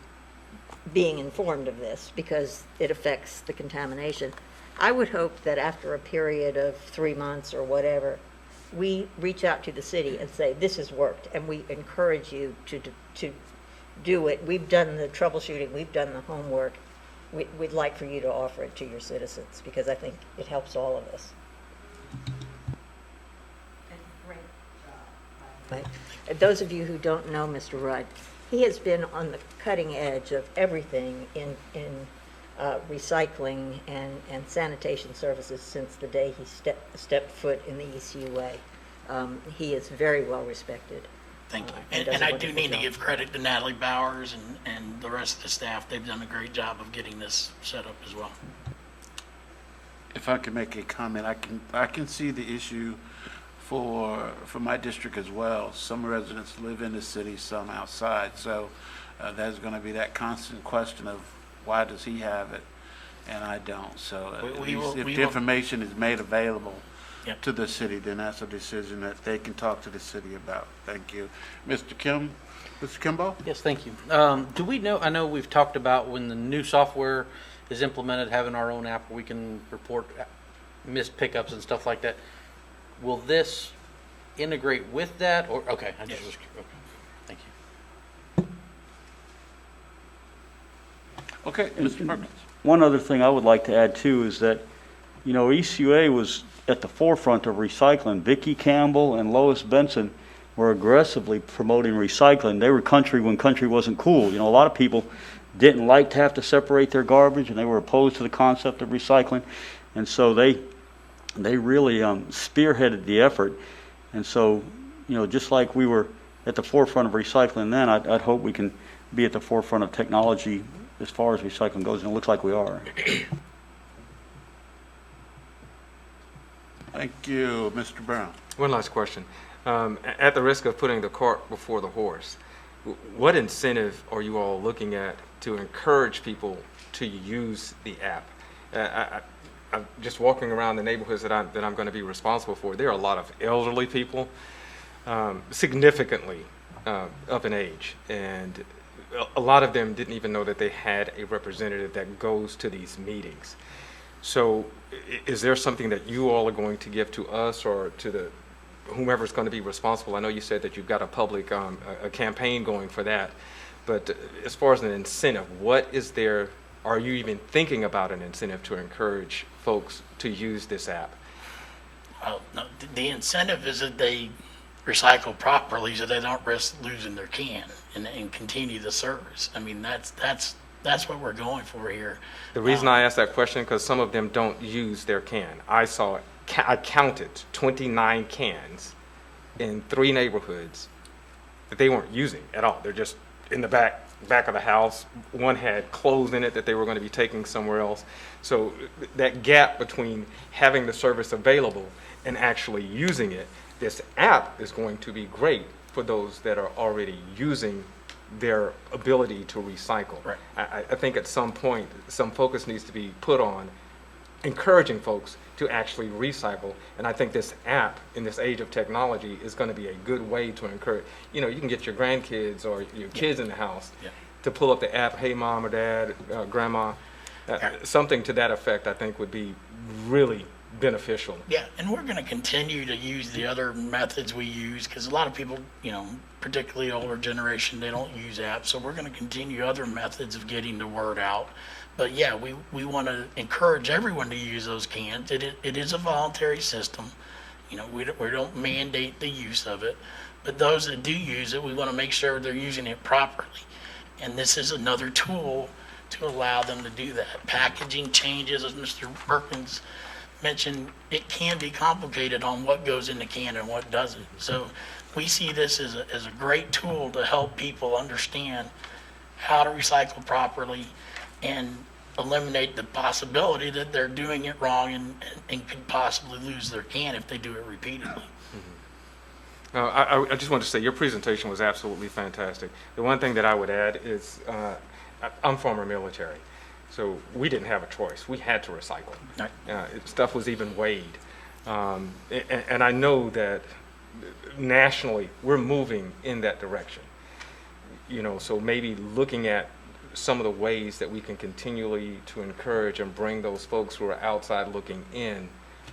being informed of this because it affects the contamination. I would hope that after a period of 3 months or whatever, we reach out to the city and say, this has worked, and we encourage you to do it. We've done the troubleshooting, we've done the homework. We'd like for you to offer it to your citizens because I think it helps all of us. Right. Those of you who don't know Mr. Rudd, he has been on the cutting edge of everything in recycling and sanitation services since the day he stepped foot in the ECUA. He is very well respected. Thank you. And I do need to give credit to Natalie Bowers and the rest of the staff. They've done a great job of getting this set up as well. If I could make a comment, I can see the issue for my district as well. Some residents live in the city, some outside. So there's going to be that constant question of why does he have it and I don't. So if the information is made available to the city, then that's a decision that they can talk to the city about. Thank you. Mr. Kimball? Yes, thank you. Do we know, I know we've talked about when the new software is implemented, having our own app where we can report missed pickups and stuff like that. Will this integrate with that? Or okay, I just was okay. Thank you. Okay, Mr. Perkins. One other thing I would like to add too is that, ECUA was at the forefront of recycling. Vicki Campbell and Lois Benson were aggressively promoting recycling. They were country when country wasn't cool. A lot of people didn't like to have to separate their garbage, and they were opposed to the concept of recycling. And so they really spearheaded the effort. And so, just like we were at the forefront of recycling then, I'd hope we can be at the forefront of technology as far as recycling goes, and it looks like we are. Thank you. Mr. Brown. One last question. At the risk of putting the cart before the horse, what incentive are you all looking at to encourage people to use the app? I'm just walking around the neighborhoods that I'm going to be responsible for. There are a lot of elderly people, significantly up in age, and a lot of them didn't even know that they had a representative that goes to these meetings. So is there something that you all are going to give to us or to whomever's going to be responsible? I know you said that you've got a public a campaign going for that, but as far as an incentive, what is there? Are you even thinking about an incentive to encourage folks to use this app? Well, no, the incentive is that they recycle properly so they don't risk losing their can and continue the service. I mean, that's what we're going for here. The reason I asked that question, because some of them don't use their can. I counted 29 cans in 3 neighborhoods that they weren't using at all. They're just in the back of the house. One had clothes in it that they were going to be taking somewhere else. So that gap between having the service available and actually using it, this app is going to be great for those that are already using their ability to recycle. Right. I think at some point, some focus needs to be put on encouraging folks to actually recycle. And I think this app in this age of technology is going to be a good way to encourage. You know, you can get your grandkids or your kids in the house to pull up the app, hey, mom or dad, grandma, something to that effect I think would be really beneficial. Yeah, and we're going to continue to use the other methods we use because a lot of people, you know, particularly older generation, they don't use apps. So we're going to continue other methods of getting the word out. But yeah, we want to encourage everyone to use those cans. It is a voluntary system. You know, we don't mandate the use of it. But those that do use it, we want to make sure they're using it properly. And this is another tool to allow them to do that. Packaging changes, as Mr. Perkins mentioned, it can be complicated on what goes in the can and what doesn't. So we see this as a great tool to help people understand how to recycle properly and eliminate the possibility that they're doing it wrong and could possibly lose their can if they do it repeatedly. I just want to say your presentation was absolutely fantastic. The one thing that I would add is I'm former military, so we didn't have a choice. We had to recycle. Stuff was even weighed. And I know that nationally we're moving in that direction. You know, so maybe looking at some of the ways that we can continually to encourage and bring those folks who are outside looking in.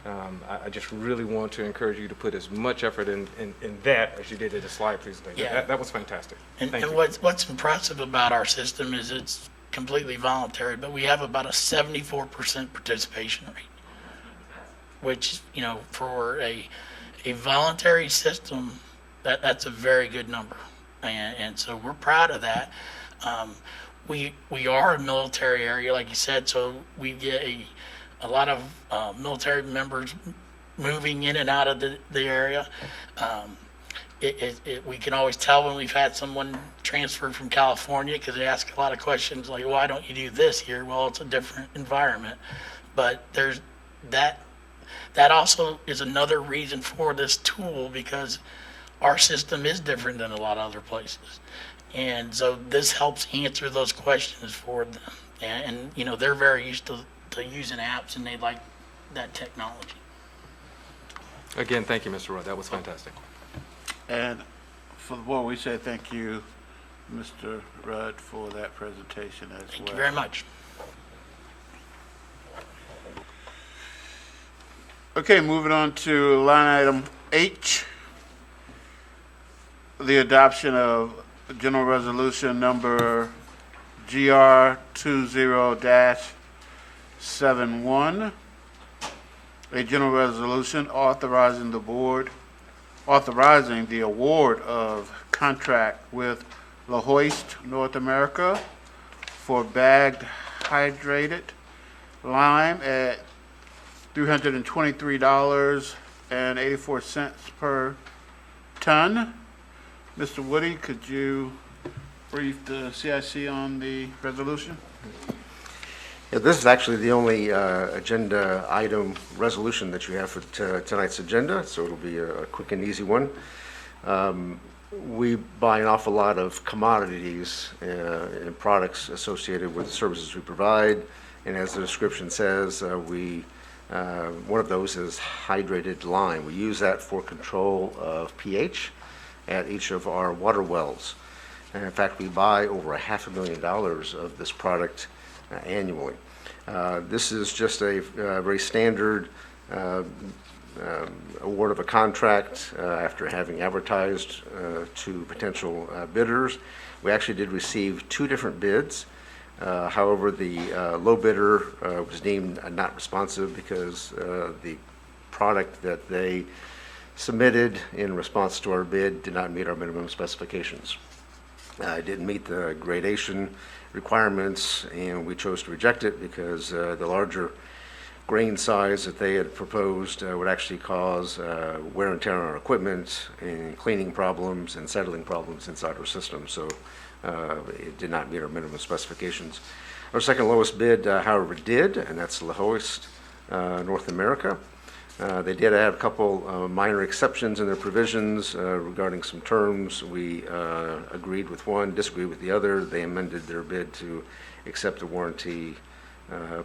I just really want to encourage you to put as much effort in that as you did in the slide presentation. Yeah. That was fantastic. And Thank you. what's impressive about our system is it's completely voluntary, but we have about a 74% participation rate, which, you know, for a voluntary system, that's a very good number. And so we're proud of that. We are a military area, like you said, so we get a lot of military members moving in and out of the area. We can always tell when we've had someone transferred from California because they ask a lot of questions like, why don't you do this here? Well, it's a different environment. But there's that also is another reason for this tool because our system is different than a lot of other places. And so this helps answer those questions for them. And you know, they're very used to using apps and they like that technology. Again, thank you, Mr. Rudd. That was fantastic. And for the board, we say thank you, Mr. Rudd, for that presentation as well. Thank you very much. Okay, moving on to line item H, the adoption of General Resolution number GR 20-71, a general resolution authorizing the award of contract with La Hoist North America for bagged hydrated lime at $323.84 per ton. Mr. Woody, could you brief the CIC on the resolution? Yeah, this is actually the only agenda item resolution that you have for tonight's agenda, so it'll be a quick and easy one. We buy an awful lot of commodities and products associated with the services we provide, and as the description says, one of those is hydrated lime. We use that for control of pH at each of our water wells. And in fact, we buy over $500,000 of this product annually. This is just a very standard award of a contract after having advertised to potential bidders. We actually did receive 2 different bids. However, the low bidder was deemed not responsive because the product that they submitted in response to our bid did not meet our minimum specifications. It didn't meet the gradation requirements, and we chose to reject it because the larger grain size that they had proposed would actually cause wear and tear on our equipment and cleaning problems and settling problems inside our system. So it did not meet our minimum specifications. Our second lowest bid, however, did, and that's La Hoist, North America. They did add a couple minor exceptions in their provisions regarding some terms. We agreed with one, disagreed with the other. They amended their bid to accept the warranty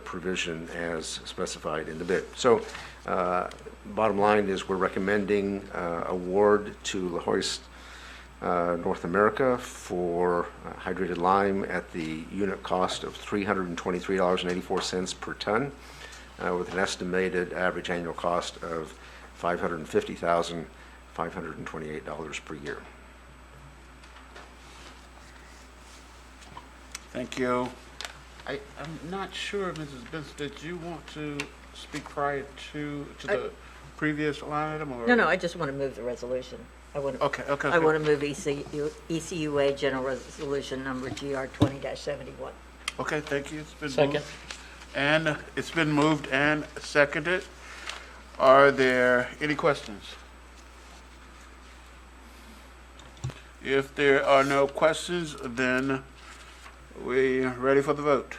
provision as specified in the bid. So bottom line is we're recommending award to La Hoist North America for hydrated lime at the unit cost of $323.84 per ton, with an estimated average annual cost of $550,528 per year. Thank you. I'm not sure, Mrs. Benson, did you want to speak prior to the previous line item? Or? No, I just want to move the resolution. I want to. Okay. I want to move ECUA General Resolution Number GR 20-71. Okay, thank you. It's been Second. moved. And it's been moved and seconded. Are there any questions? If there are no questions, then we're ready for the vote.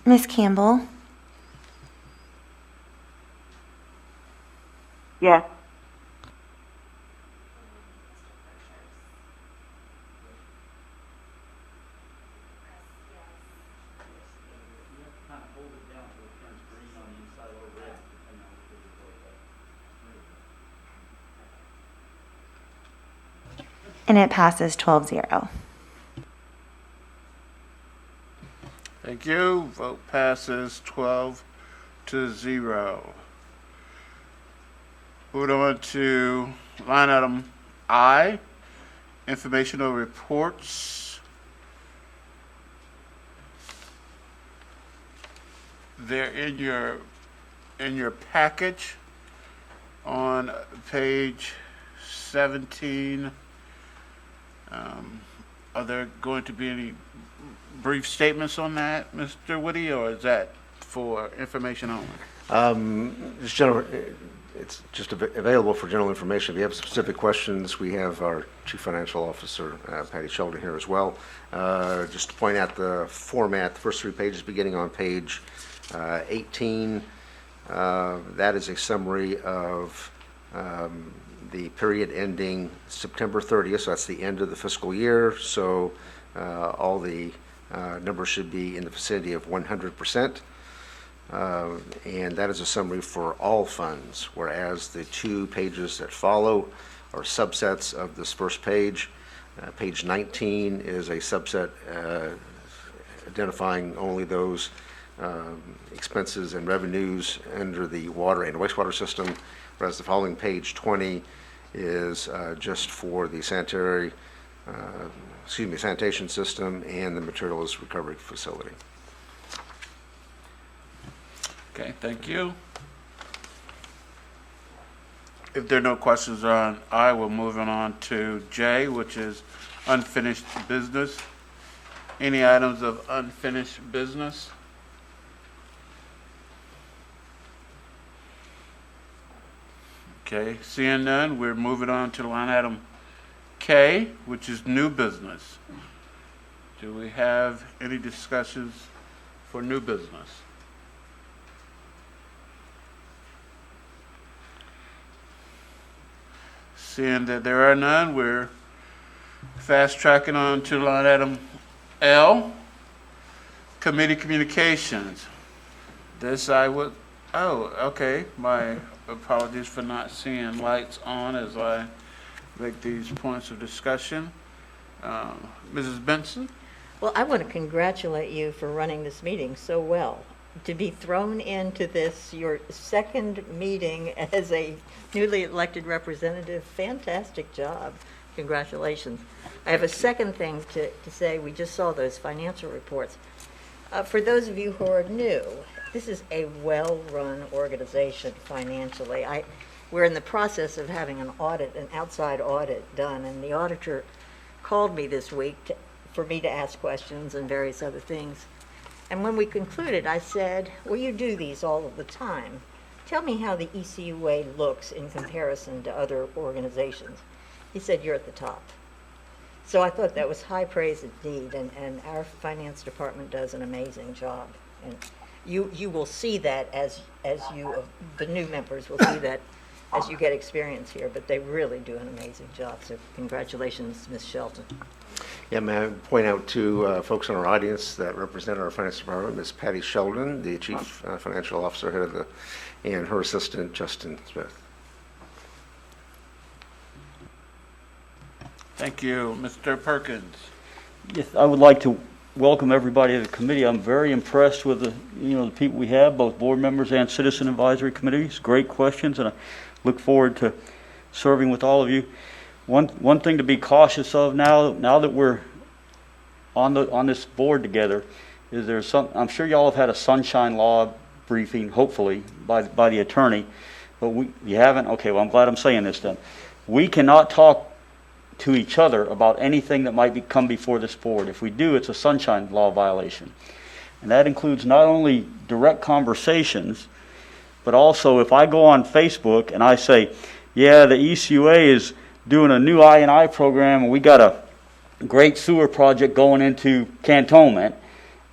Miss Campbell, Yes. and it passes 12-0. Thank you. Vote passes 12-0. Moving on to line item I, informational reports. They're in your package on page 17. Are there going to be any brief statements on that, Mr. Woody, or is that for information only? It's just available for general information. If you have specific questions, we have our Chief Financial Officer, Patty Sheldon, here as well. Just to point out the format, the first 3 pages beginning on page 18, that is a summary of the period ending September 30th, so that's the end of the fiscal year. So all the numbers should be in the vicinity of 100%. And that is a summary for all funds, whereas the 2 pages that follow are subsets of this first page. Page 19 is a subset identifying only those expenses and revenues under the water and wastewater system, whereas the following page 20 is just for the sanitation system and the materials recovery facility. Okay, thank you. If there are no questions on I, we're moving on to J, which is unfinished business. Any items of unfinished business? Okay, seeing none, we're moving on to line item K, which is new business. Do we have any discussions for new business? Seeing that there are none, we're fast tracking on to line item L, committee communications. This I would, okay, my apologies for not seeing lights on as I make these points of discussion. Mrs. Benson? Well, I want to congratulate you for running this meeting so well. To be thrown into this, your second meeting as a newly elected representative, fantastic job. Congratulations. I have a second thing to say. We just saw those financial reports. For those of you who are new, this is a well-run organization financially. We're in the process of having an outside audit done, and the auditor called me this week for me to ask questions and various other things. And when we concluded, I said, well, you do these all of the time. Tell me how the ECUA looks in comparison to other organizations. He said, you're at the top. So I thought that was high praise indeed, and our finance department does an amazing job. And you will see that as you, the new members will see that as you get experience here, but they really do an amazing job. So congratulations, Ms. Shelton. Yeah, may I point out to folks in our audience that represent our finance department, Ms. Patty Sheldon, the Chief Financial Officer, head of the, and her assistant, Justin Smith. Thank you. Mr. Perkins. Yes, I would like to welcome everybody to the committee. I'm very impressed with the people we have, both board members and citizen advisory committees. Great questions, and I look forward to serving with all of you. One thing to be cautious of now that we're on this board together is there's some. I'm sure y'all have had a sunshine law briefing, hopefully by the attorney, but you haven't. Okay, well I'm glad I'm saying this then. We cannot talk to each other about anything that might come before this board. If we do, it's a sunshine law violation. And that includes not only direct conversations, but also if I go on Facebook and I say, yeah, the ECUA is doing a new I&I program and we got a great sewer project going into cantonment,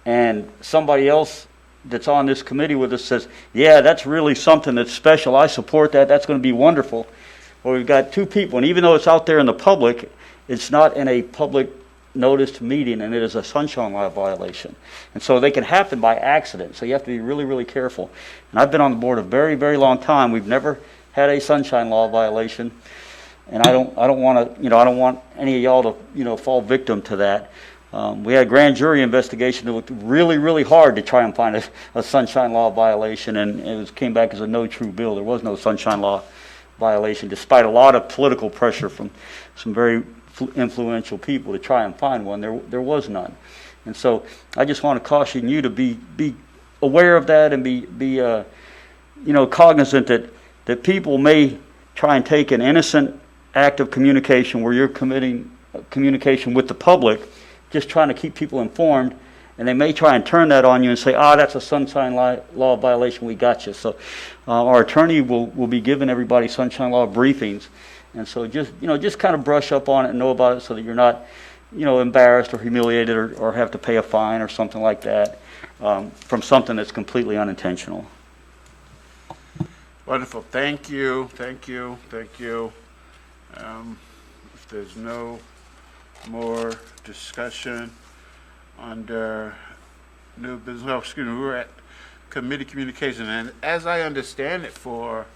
and somebody else that's on this committee with us says, yeah, that's really something that's special, I support that, that's going to be wonderful. Well, we've got two people, and even though it's out there in the public, it's not in a public noticed meeting, and it is a sunshine law violation. And so they can happen by accident, so you have to be really, really careful. And I've been on the board a very, very long time. We've never had a sunshine law violation, and I don't want to, I don't want any of y'all to, fall victim to that. We had a grand jury investigation that looked really, really hard to try and find a sunshine law violation, and it came back as a no true bill. There was no sunshine law violation, despite a lot of political pressure from some very influential people to try and find one. There was none. And so I just want to caution you to be aware of that and be cognizant that people may try and take an innocent act of communication where you're committing communication with the public, just trying to keep people informed, and they may try and turn that on you and say, that's a sunshine law violation, we got you. So our attorney will be giving everybody sunshine law briefings. And so just kind of brush up on it and know about it so that you're not, embarrassed or humiliated or have to pay a fine or something like that from something that's completely unintentional. Wonderful. Thank you. Thank you. Thank you. If there's no more discussion under new business, we're at committee communication, and as I understand it for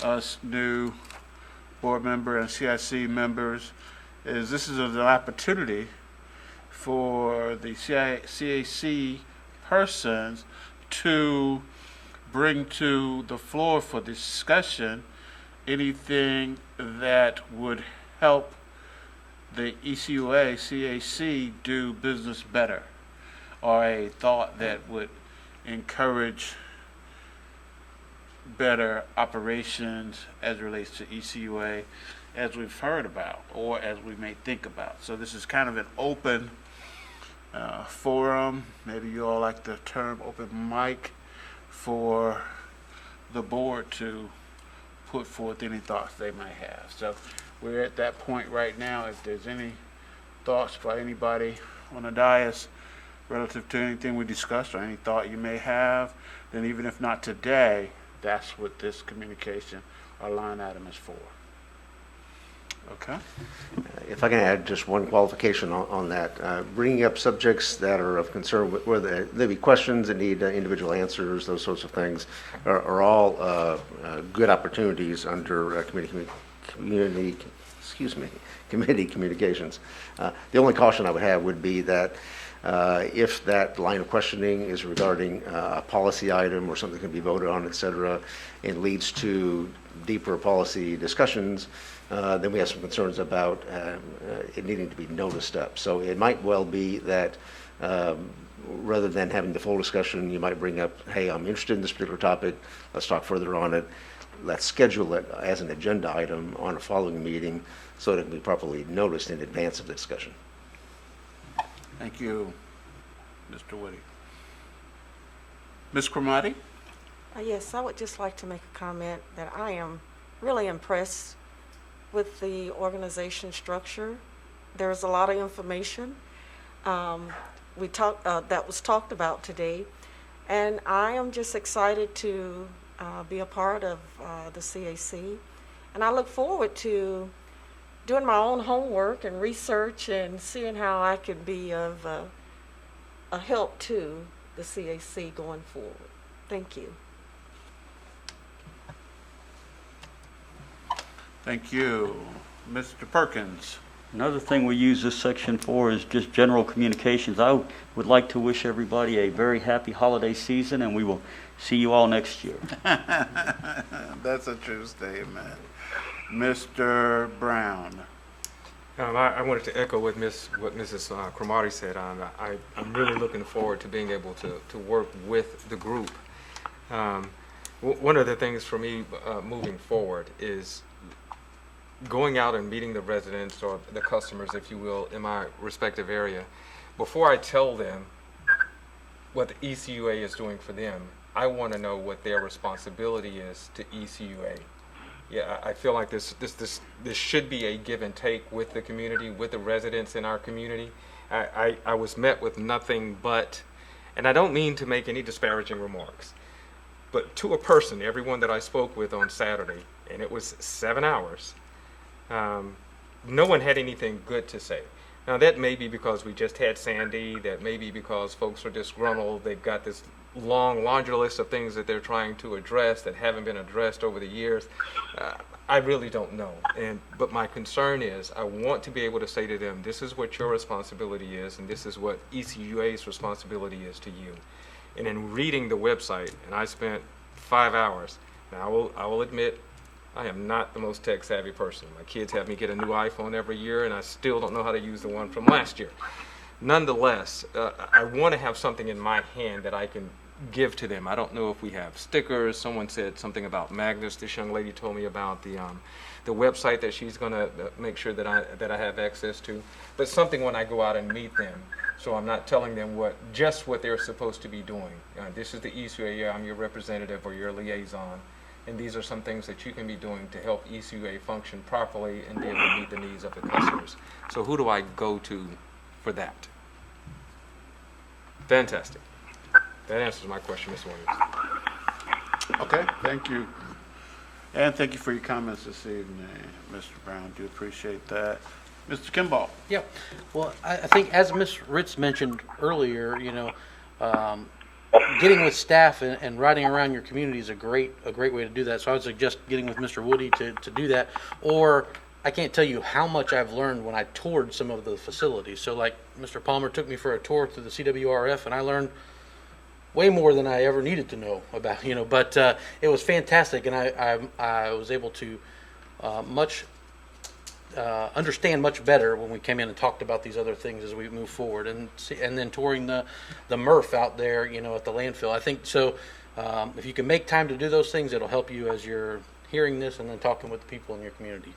us new board member and CIC members, is this is an opportunity for the CAC persons to bring to the floor for discussion anything that would help the ECUA, CAC do business better, or a thought that would encourage better operations as it relates to ECUA, as we've heard about, or as we may think about. So this is kind of an open forum. Maybe you all like the term open mic for the board to put forth any thoughts they might have. So we're at that point right now. If there's any thoughts by anybody on the dais relative to anything we discussed or any thought you may have, then even if not today, that's what this communication or line item is for. Okay? If I can add just one qualification on that, bringing up subjects that are of concern, whether there be questions that need individual answers, those sorts of things, are all good opportunities under committee communications. The only caution I would have would be that If that line of questioning is regarding a policy item or something can be voted on, et cetera, and leads to deeper policy discussions, then we have some concerns about it needing to be noticed up. So it might well be that rather than having the full discussion, you might bring up, hey, I'm interested in this particular topic, let's talk further on it. Let's schedule it as an agenda item on a following meeting so that it can be properly noticed in advance of the discussion. Thank you, Mr. Woody. Ms. Cromartie? Yes, I would just like to make a comment that I am really impressed with the organization structure. There's a lot of information that was talked about today, and I am just excited to be a part of the CAC, and I look forward to doing my own homework and research and seeing how I can be of a help to the CAC going forward. Thank you. Thank you. Mr. Perkins? Another thing we use this section for is just general communications. I would like to wish everybody a very happy holiday season, and we will see you all next year. That's a true statement. Mr. Brown? I wanted to echo what Mrs. Cromartie said. I'm really looking forward to being able to work with the group. One of the things for me moving forward is going out and meeting the residents or the customers, if you will, in my respective area. Before I tell them what the ECUA is doing for them, I want to know what their responsibility is to ECUA. Yeah, I feel like this should be a give and take with the community, with the residents in our community. I was met with nothing but, and I don't mean to make any disparaging remarks, but to a person, everyone that I spoke with on Saturday, and it was 7 hours, no one had anything good to say. Now that may be because we just had Sandy, that may be because folks are disgruntled, they've got this long laundry list of things that they're trying to address that haven't been addressed over the years. I really don't know. But my concern is I want to be able to say to them, this is what your responsibility is, and this is what ECUA's responsibility is to you. And in reading the website, and I spent 5 hours, now I will admit, I am not the most tech savvy person. My kids have me get a new iPhone every year, and I still don't know how to use the one from last year. Nonetheless, I want to have something in my hand that I can give to them. I don't know if we have stickers. Someone said something about magnets. This young lady told me about the website that she's going to make sure that I have access to. But something when I go out and meet them, so I'm not telling them just what they're supposed to be doing. This is the ECUA. I'm your representative or your liaison. And these are some things that you can be doing to help ECUA function properly and be able to meet the needs of the customers. So who do I go to for that? Fantastic. That answers my question, Ms. Williams. Okay, thank you. And thank you for your comments this evening, Mr. Brown. Do appreciate that. Mr. Kimball? Yeah. Well, I think as Ms. Ritz mentioned earlier, getting with staff and riding around your community is a great way to do that. So I would suggest getting with Mr. Woody to do that. Or I can't tell you how much I've learned when I toured some of the facilities. So like Mr. Palmer took me for a tour through the CWRF, and I learned way more than I ever needed to know about, but it was fantastic, and I was able to understand much better when we came in and talked about these other things as we move forward, and then touring the MRF out there, at the landfill. I think so. If you can make time to do those things, it'll help you as you're hearing this and then talking with the people in your community.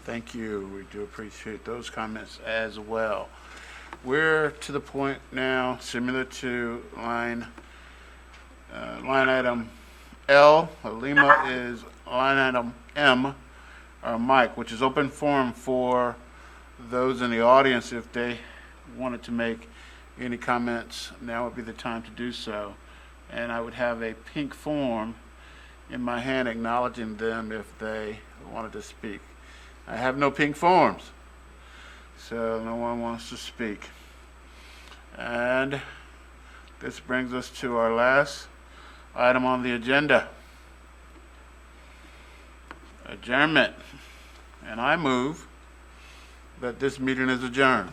Thank you. We do appreciate those comments as well. We're to the point now, similar to line item L. Lima is line item M, or Mike, which is open forum for those in the audience. If they wanted to make any comments, now would be the time to do so. And I would have a pink form in my hand acknowledging them if they wanted to speak. I have no pink forms, so no one wants to speak. And this brings us to our last item on the agenda, adjournment. And I move that this meeting is adjourned.